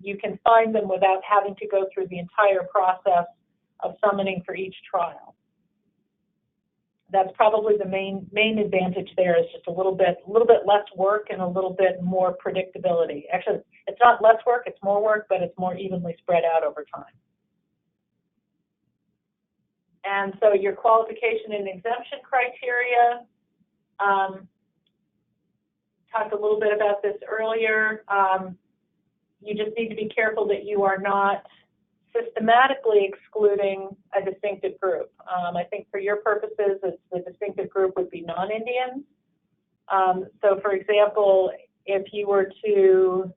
you can find them without having to go through the entire process of summoning for each trial. That's probably the main advantage there, is just a little bit less work and a little bit more predictability. Actually, it's not less work, it's more work, but it's more evenly spread out over time. And so your qualification and exemption criteria, talked a little bit about this earlier. You just need to be careful that you are not systematically excluding a distinctive group. I think for your purposes, the distinctive group would be non-Indians. So for example, if you were to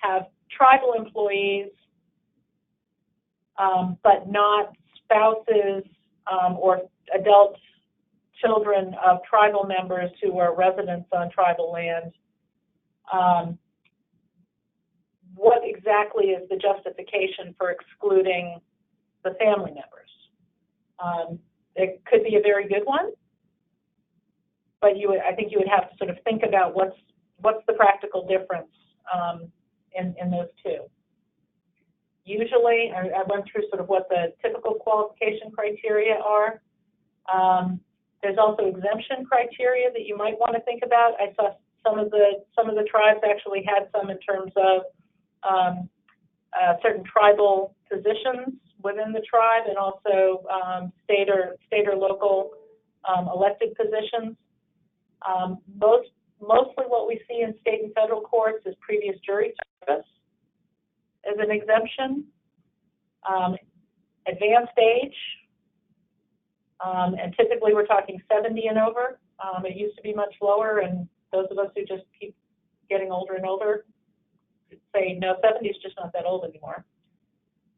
have tribal employees, but not spouses or adult children of tribal members who are residents on tribal land, what exactly is the justification for excluding the family members? It could be a very good one, but I think you would have to sort of think about what's the practical difference in those two. Usually, I went through sort of what the typical qualification criteria are. There's also exemption criteria that you might want to think about. I saw some of the tribes actually had some in terms of certain tribal positions within the tribe, and also state or local elected positions. Mostly what we see in state and federal courts is previous jury service as an exemption, advanced age, and typically we're talking 70 and over. It used to be much lower, and those of us who just keep getting older and older say, no, 70 is just not that old anymore.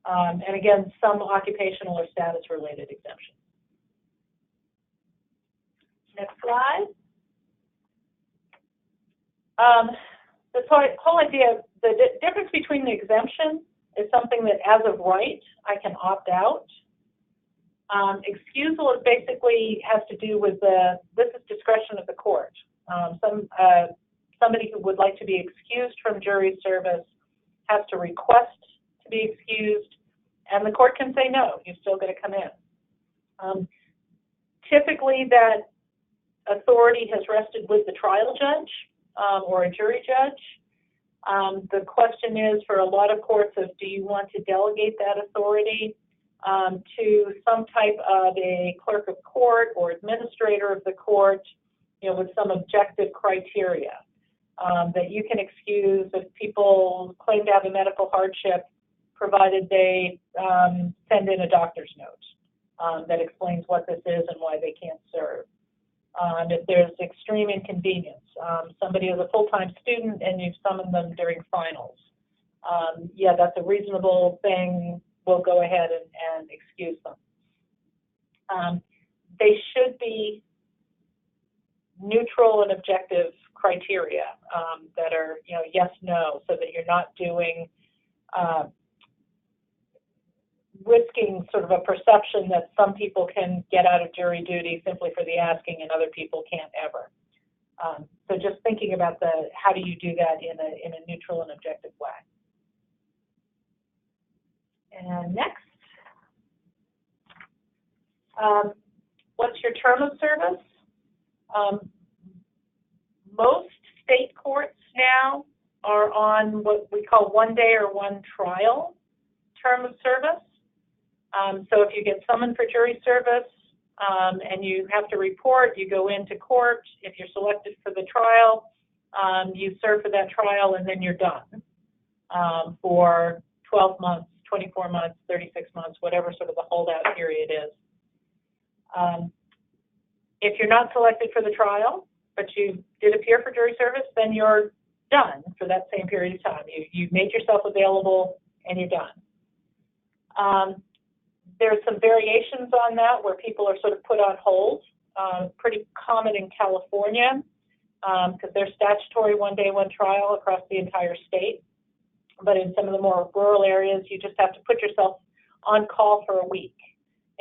And again, some occupational or status-related exemptions. Next slide. This whole idea, the difference between the exemption is something that, as of right, I can opt out. Excusal is basically has to do with this is discretion of the court. Somebody who would like to be excused from jury service has to request to be excused, and the court can say no, you've still got to come in. Typically, that authority has rested with the trial judge or a jury judge. The question is, for a lot of courts, is do you want to delegate that authority to some type of a clerk of court or administrator of the court, with some objective criteria that you can excuse if people claim to have a medical hardship, provided they send in a doctor's note that explains what this is and why they can't serve. If there's extreme inconvenience, somebody is a full-time student and you've summoned them during finals, yeah, that's a reasonable thing. We'll go ahead and excuse them. They should be neutral and objective criteria that are, yes, no, so that you're not doing risking sort of a perception that some people can get out of jury duty simply for the asking and other people can't ever. So just thinking about how do you do that in a neutral and objective way. And next, what's your term of service? Most state courts now are on what we call one day or one trial term of service. So if you get summoned for jury service and you have to report, you go into court. If you're selected for the trial, you serve for that trial, and then you're done for 12 months, 24 months, 36 months, whatever sort of the holdout period is. If you're not selected for the trial, but you did appear for jury service, then you're done for that same period of time. You've made yourself available and you're done. There's some variations on that where people are sort of put on hold. Pretty common in California because there's statutory one day, one trial across the entire state. But in some of the more rural areas, you just have to put yourself on call for a week.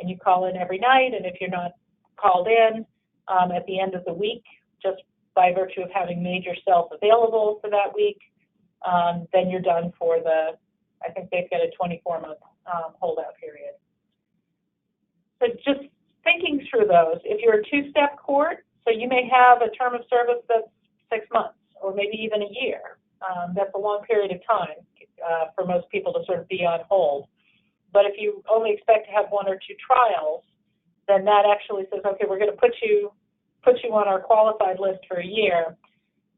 And you call in every night, and if you're not called in at the end of the week, just by virtue of having made yourself available for that week, then you're done for I think they've got a 24-month holdout period. So just thinking through those, if you're a two-step court, so you may have a term of service that's 6 months or maybe even a year. That's a long period of time for most people to sort of be on hold. But if you only expect to have 1 or 2 trials, then that actually says, okay, we're going to put you on our qualified list for a year.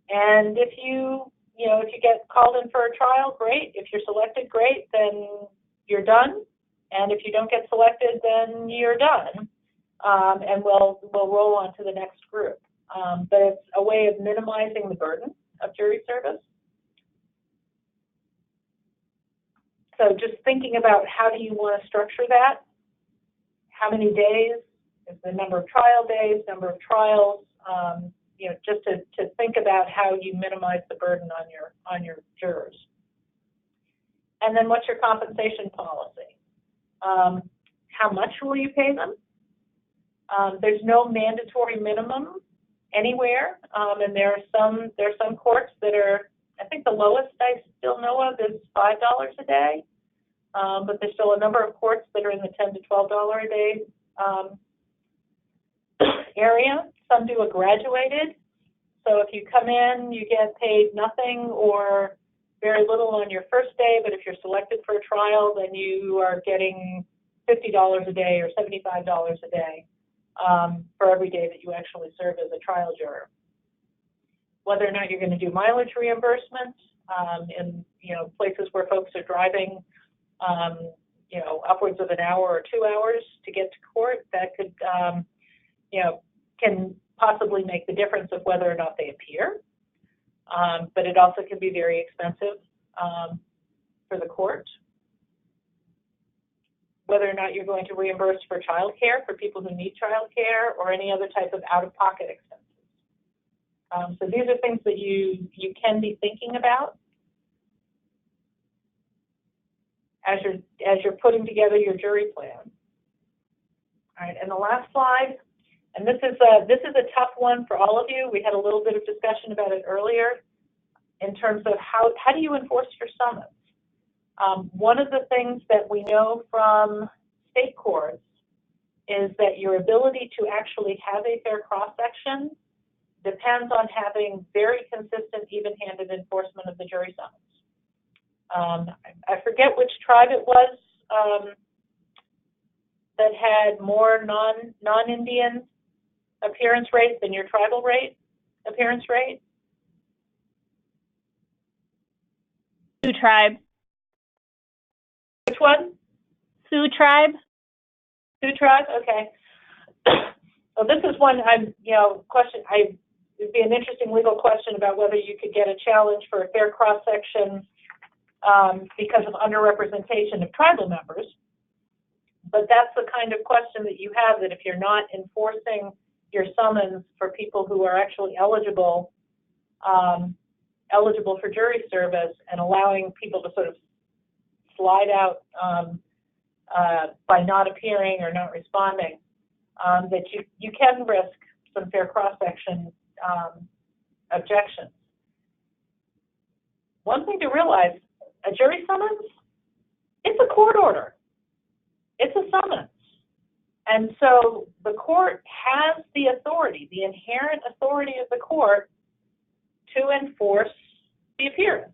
And if you get called in for a trial, great. If you're selected, great. Then you're done. And if you don't get selected, then you're done. And we'll roll on to the next group. But it's a way of minimizing the burden of jury service. So just thinking about how do you want to structure that? How many days? Is the number of trial days, number of trials? Just to think about how you minimize the burden on your jurors. And then what's your compensation policy? How much will you pay them? There's no mandatory minimum anywhere, and there are some courts that are, I think the lowest I still know of is $5 a day, but there's still a number of courts that are in the $10 to $12 a day area. Some do a graduated, so if you come in, you get paid nothing or very little on your first day, but if you're selected for a trial, then you are getting $50 a day or $75 a day for every day that you actually serve as a trial juror. Whether or not you're going to do mileage reimbursement in places where folks are driving upwards of an hour or 2 hours to get to court, that could can possibly make the difference of whether or not they appear. But it also can be very expensive for the court. Whether or not you're going to reimburse for child care for people who need child care or any other type of out-of-pocket expenses. So these are things that you can be thinking about as you're putting together your jury plan. All right, and the last slide, and this is a tough one for all of you. We had a little bit of discussion about it earlier in terms of how do you enforce your summons. One of the things that we know from state courts is that your ability to actually have a fair cross-section depends on having very consistent, even-handed enforcement of the jury summons. I forget which tribe it was that had more non-Indian appearance rate than your tribal appearance rate. Sioux tribe. Which one? Sioux tribe. Sioux tribe. Okay. Well, this is one question. It'd be an interesting legal question about whether you could get a challenge for a fair cross section because of underrepresentation of tribal members. But that's the kind of question that you have, that if you're not enforcing your summons for people who are actually eligible for jury service and allowing people to sort of slide out by not appearing or not responding, that you can risk some fair cross-section objections. One thing to realize, a jury summons, it's a court order. It's a summons. And so the court has the authority, the inherent authority of the court to enforce the appearance.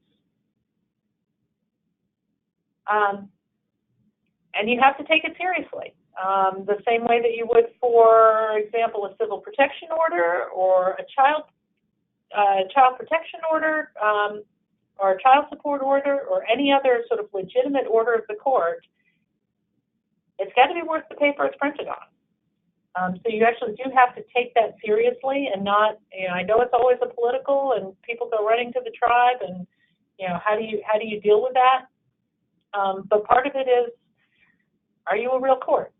And you have to take it seriously, the same way that you would, for example, a civil protection order or a child protection order or a child support order or any other sort of legitimate order of the court. It's got to be worth the paper it's printed on. So you actually do have to take that seriously and not, I know it's always a political and people go running to the tribe and, how do you deal with that? But part of it is, are you a real court?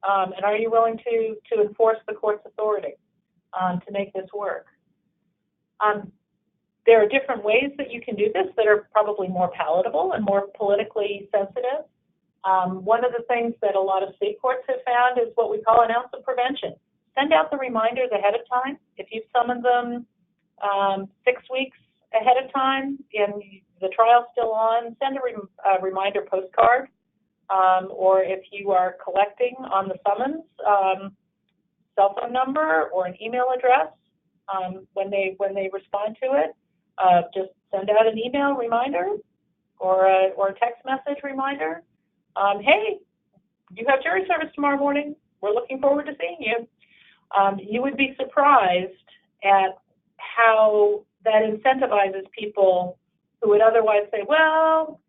And are you willing to enforce the court's authority to make this work? There are different ways that you can do this that are probably more palatable and more politically sensitive. One of the things that a lot of state courts have found is what we call an ounce of prevention. Send out the reminders ahead of time. If you've summoned them 6 weeks ahead of time and the trial's still on, send a reminder postcard. Or if you are collecting on the summons, cell phone number or an email address when they respond to it. Just send out an email reminder or a text message reminder. Hey, you have jury service tomorrow morning. We're looking forward to seeing you. You would be surprised at how that incentivizes people who would otherwise say, well,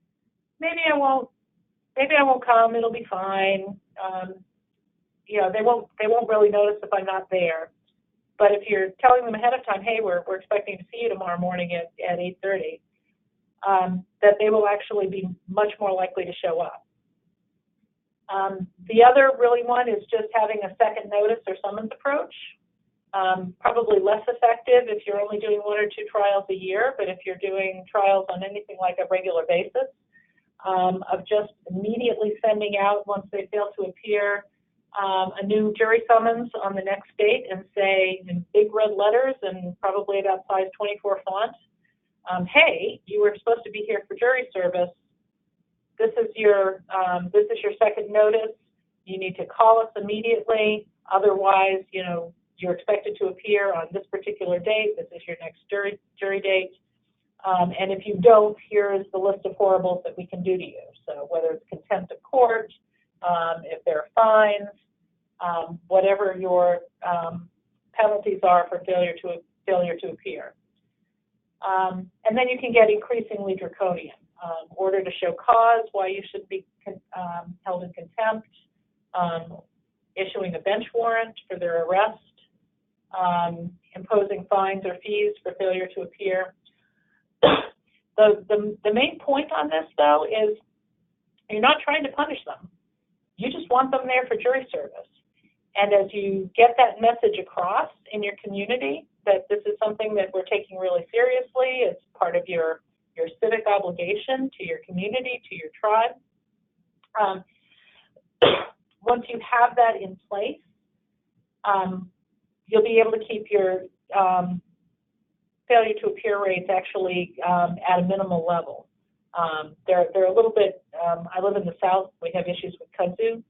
maybe I won't come, it'll be fine. They won't really notice if I'm not there. But if you're telling them ahead of time, hey, we're expecting to see you tomorrow morning at 8:30, that they will actually be much more likely to show up. The other really one is just having a second notice or summons approach. Probably less effective if you're only doing 1 or 2 trials a year, but if you're doing trials on anything like a regular basis, of just immediately sending out, once they fail to appear, a new jury summons on the next date and say in big red letters and probably about size 24 font, hey, you were supposed to be here for jury service. This is your second notice. You need to call us immediately. Otherwise, you're expected to appear on this particular date. This is your next jury date. And if you don't, here is the list of horribles that we can do to you. So whether it's contempt of court, if there are fines, whatever your penalties are for failure to appear. And then you can get increasingly draconian. Order to show cause why you should be held in contempt, issuing a bench warrant for their arrest, imposing fines or fees for failure to appear. The main point on this, though, is you're not trying to punish them. You just want them there for jury service. And as you get that message across in your community that this is something that we're taking really seriously, it's part of your civic obligation to your community, to your tribe. Once you have that in place, you'll be able to keep your failure to appear rates actually at a minimal level. They're a little bit, I live in the South, we have issues with kudzu,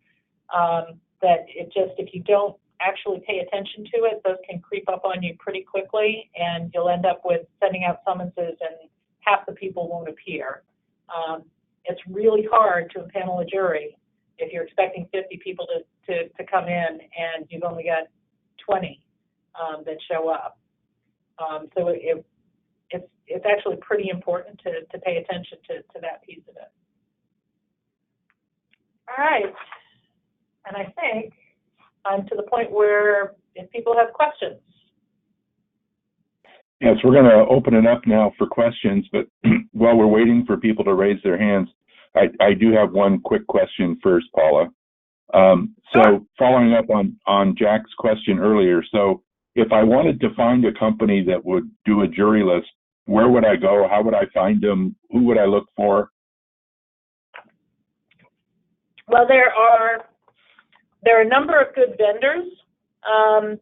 that if you don't actually pay attention to it, those can creep up on you pretty quickly, and you'll end up with sending out summonses and half the people won't appear. It's really hard to impanel a jury if you're expecting 50 people to come in and you've only got 20 that show up. So it's actually pretty important to pay attention to that piece of it. All right, and I think I'm to the point where if people have questions. Yes, we're going to open it up now for questions, but while we're waiting for people to raise their hands, I do have one quick question first, Paula. So following up on Jack's question earlier, so if I wanted to find a company that would do a jury list, where would I go? How would I find them? Who would I look for? Well, there are a number of good vendors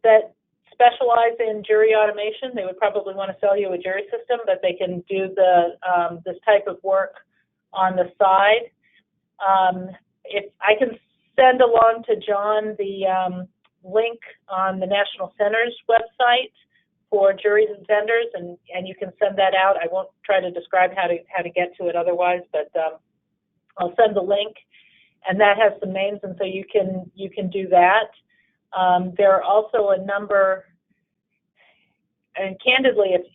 that specialize in jury automation. They would probably want to sell you a jury system, but they can do this type of work on the side. If I can send along to John the link on the National Center's website for juries and vendors, and you can send that out. I won't try to describe how to get to it otherwise, but I'll send the link, and that has some names, and so you can do that. There are also a number, and candidly, it's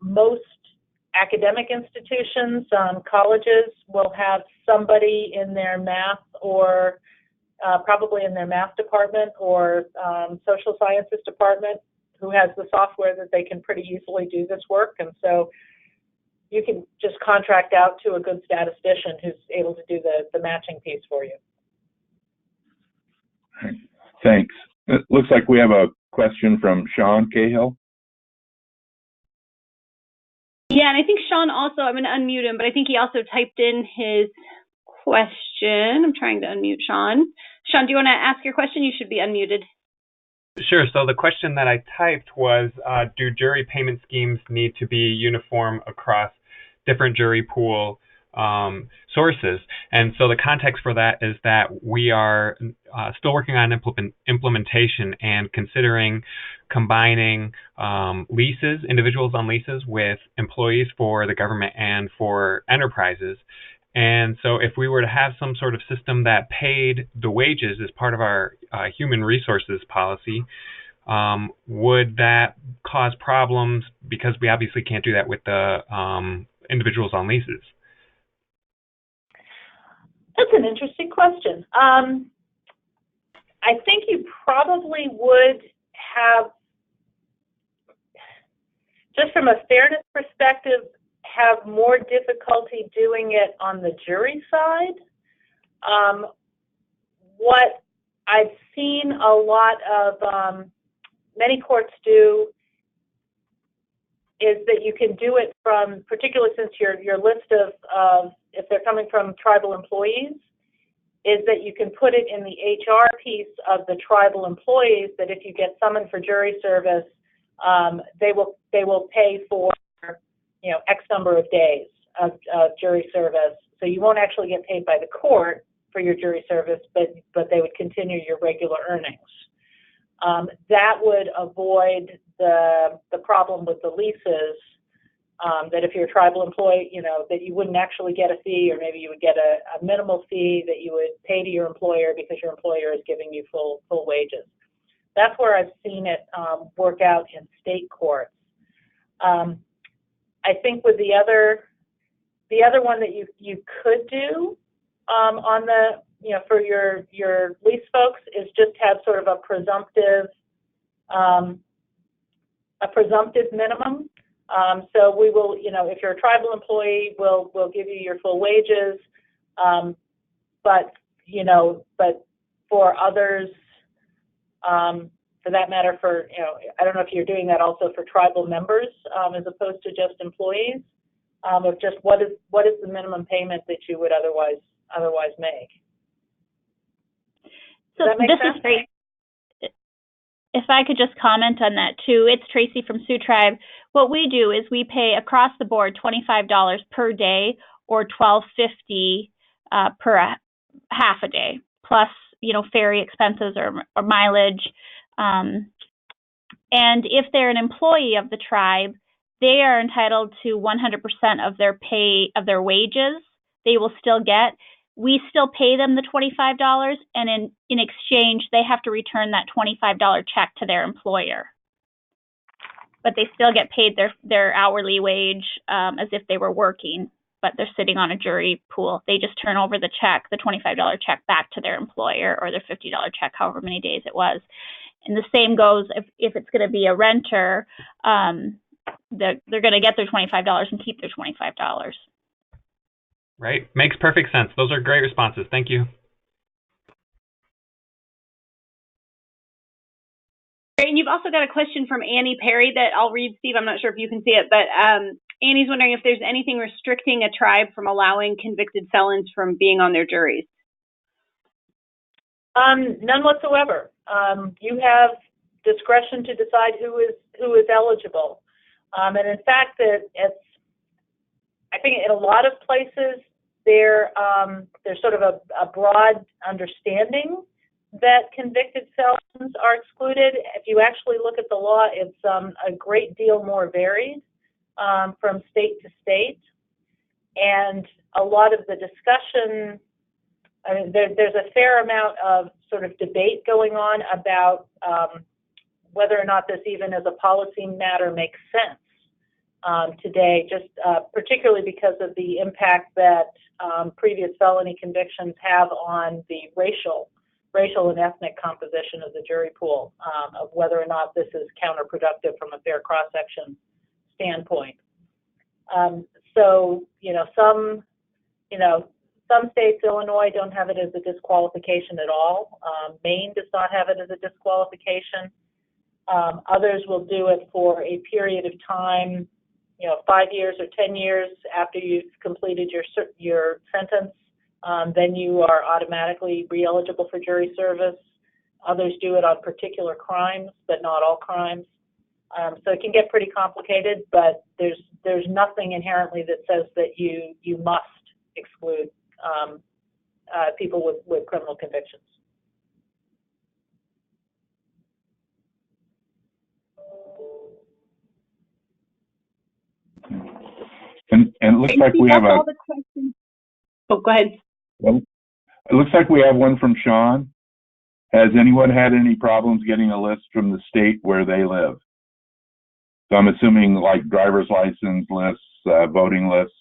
most academic institutions, colleges will have somebody in their math or probably in their math department or social sciences department who has the software that they can pretty easily do this work. And so you can just contract out to a good statistician who's able to do the matching piece for you. Thanks. It looks like we have a question from Sean Cahill. Yeah, and I think Sean also, I'm going to unmute him, but I think he also typed in his question. I'm trying to unmute Sean. Sean, do you want to ask your question? You should be unmuted. Sure. So the question that I typed was, do jury payment schemes need to be uniform across different jury pool sources. And so the context for that is that we are still working on implementation and considering combining leases, individuals on leases, with employees for the government and for enterprises. And so if we were to have some sort of system that paid the wages as part of our human resources policy, would that cause problems? Because we obviously can't do that with the individuals on leases. That's an interesting question. I think you probably would have, just from a fairness perspective, have more difficulty doing it on the jury side. What I've seen a lot of many courts do is that you can do it from, particularly since your list of if they're coming from tribal employees, is that you can put it in the HR piece of the tribal employees, that if you get summoned for jury service, they will pay for, X number of days of jury service. So you won't actually get paid by the court for your jury service, but they would continue your regular earnings. That would avoid the problem with the leases, that if you're a tribal employee, that you wouldn't actually get a fee, or maybe you would get a minimal fee that you would pay to your employer because your employer is giving you full wages. That's where I've seen it work out in state courts. I think with the other one that you could do on the for your lease folks is just have sort of a presumptive minimum. So we will, if you're a tribal employee, we'll give you your full wages, but for others, for that matter, I don't know if you're doing that also for tribal members as opposed to just employees, of just what is the minimum payment that you would otherwise make. So this is great. If I could just comment on that too. It's Tracy from Sioux Tribe. What we do is we pay across the board $25 per day, or $12.50 per half a day, plus ferry expenses or mileage. And if they're an employee of the tribe, they are entitled to 100% of their pay, of their wages. They will still get. We still pay them the $25, and in exchange, they have to return that $25 check to their employer. But they still get paid their hourly wage as if they were working, but they're sitting on a jury pool. They just turn over the check, the $25 check, back to their employer, or their $50 check, however many days it was. And the same goes if it's going to be a renter, they're going to get their $25 and keep their $25. Right. Makes perfect sense. Those are great responses. Thank you. And you've also got a question from Annie Perry that I'll read, Steve. I'm not sure if you can see it, but Annie's wondering if there's anything restricting a tribe from allowing convicted felons from being on their juries. None whatsoever. You have discretion to decide who is eligible, and in fact, I think in a lot of places there's sort of a broad understanding that convicted felons are excluded. If you actually look at the law, it's a great deal more varied from state to state, and a lot of the discussion. I mean, there's a fair amount of sort of debate going on about whether or not this, even as a policy matter, makes sense today, just particularly because of the impact that previous felony convictions have on the racial and ethnic composition of the jury pool, of whether or not this is counterproductive from a fair cross-section standpoint. Some states, Illinois, don't have it as a disqualification at all. Maine does not have it as a disqualification. Others will do it for a period of time, 5 years or 10 years after you've completed your sentence. Then you are automatically re-eligible for jury service. Others do it on particular crimes, but not all crimes. So it can get pretty complicated, but there's nothing inherently that says that you must exclude people with criminal convictions. And it looks like we have all the questions. Oh, go ahead. Well, it looks like we have one from Sean. Has anyone had any problems getting a list from the state where they live? So I'm assuming like driver's license lists, voting lists.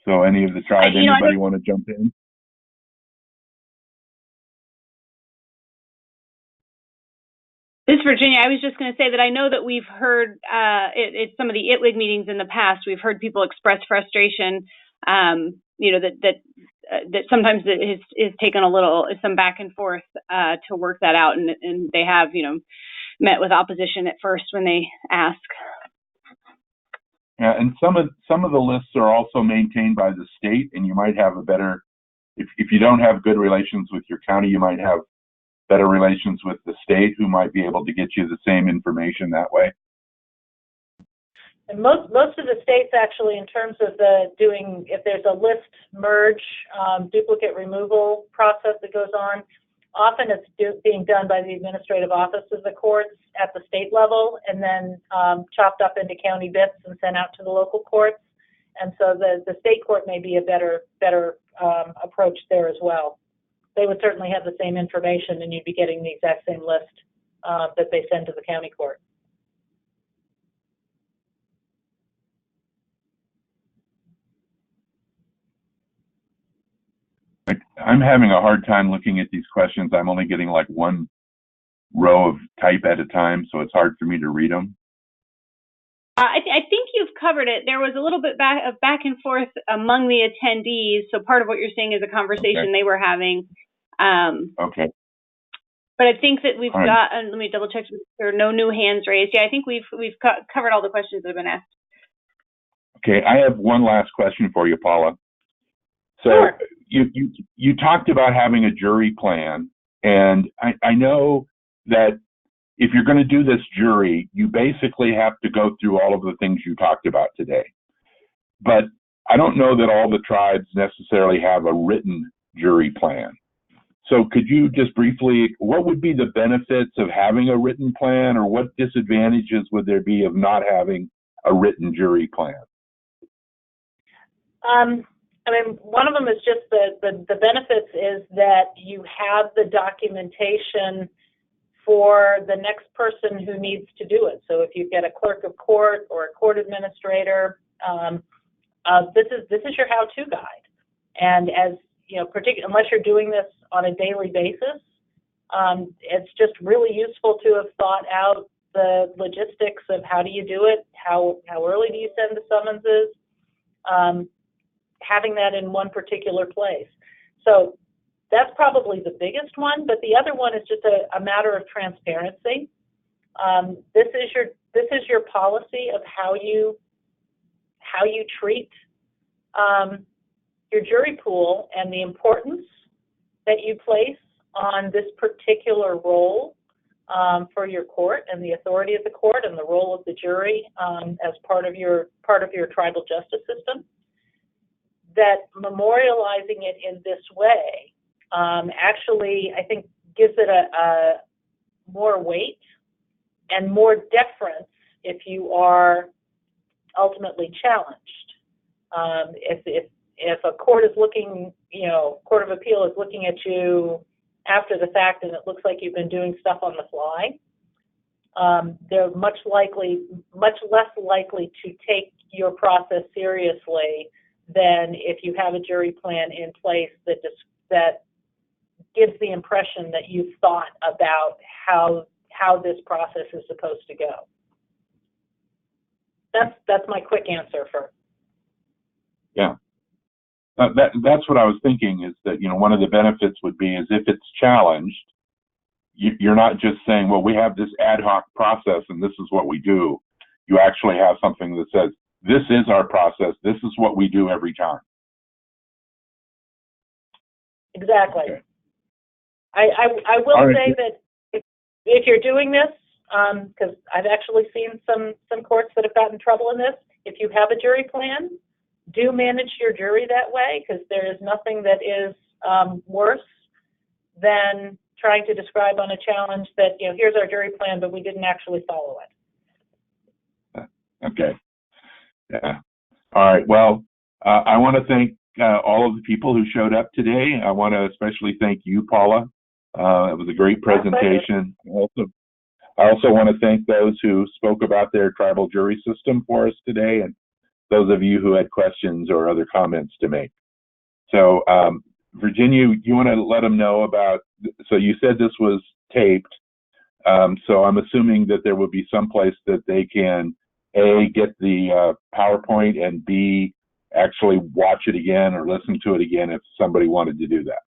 So any of the tribe, anybody want to jump in? This is Virginia. I was just going to say that I know that we've heard at some of the ITWIG meetings in the past, we've heard people express frustration. That sometimes it has taken some back and forth to work that out, and they have met with opposition at first when they ask. Yeah, and some of the lists are also maintained by the state, and you might have a better, if you don't have good relations with your county, you might have better relations with the state, who might be able to get you the same information that way. And most of the states actually, in terms of if there's a list merge, duplicate removal process that goes on, often it's being done by the administrative office of the courts at the state level, and then chopped up into county bits and sent out to the local courts. And so the state court may be a better approach there as well. They would certainly have the same information, and you'd be getting the exact same list that they send to the county court. I'm having a hard time looking at these questions. I'm only getting like one row of type at a time, so it's hard for me to read them. I think you've covered it. There was a little bit of back and forth among the attendees, so part of what you're saying is a conversation they were having. Okay. But I think that we've got, let me double check, there are no new hands raised. Yeah, I think we've covered all the questions that have been asked. Okay, I have one last question for you, Paula. So sure. You talked about having a jury plan, and I know that if you're going to do this jury, you basically have to go through all of the things you talked about today. But I don't know that all the tribes necessarily have a written jury plan. So could you just briefly, what would be the benefits of having a written plan, or what disadvantages would there be of not having a written jury plan? I mean, one of them is just the benefits is that you have the documentation for the next person who needs to do it. So if you get a clerk of court or a court administrator, this is your how-to guide. And as you know, unless you're doing this on a daily basis, it's just really useful to have thought out the logistics of how do you do it, how early do you send the summonses, having that in one particular place. So that's probably the biggest one, but the other one is just a matter of transparency. This is your policy of how you treat your jury pool, and the importance that you place on this particular role for your court, and the authority of the court, and the role of the jury as part of your tribal justice system. That memorializing it in this way actually, I think, gives it a more weight and more deference if you are ultimately challenged. If a court is looking, Court of Appeal is looking at you after the fact, and it looks like you've been doing stuff on the fly, they're much less likely to take your process seriously than if you have a jury plan in place that gives the impression that you've thought about how this process is supposed to go. That's my quick answer for. Yeah. That's what I was thinking, is that, one of the benefits would be is if it's challenged, you're not just saying, well, we have this ad hoc process and this is what we do. You actually have something that says, this is our process. This is what we do every time. Exactly. Okay. I will say that if you're doing this, because I've actually seen some courts that have gotten in trouble in this, if you have a jury plan, do manage your jury that way, because there is nothing that is worse than trying to describe on a challenge that, here's our jury plan, but we didn't actually follow it. Okay. Yeah. All right. Well, I want to thank all of the people who showed up today. I want to especially thank you, Paula. It was a great presentation. I also want to thank those who spoke about their tribal jury system for us today, and those of you who had questions or other comments to make. So, Virginia, you want to let them know about, so you said this was taped, so I'm assuming that there would be some place that they can, A, get the PowerPoint, and B, actually watch it again or listen to it again if somebody wanted to do that.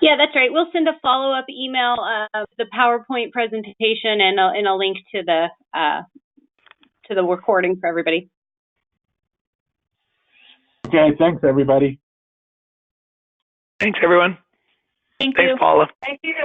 Yeah, that's right. We'll send a follow-up email of the PowerPoint presentation and a link to the recording for everybody. Okay, thanks, everybody. Thanks, everyone. Thanks, Paula. Thank you.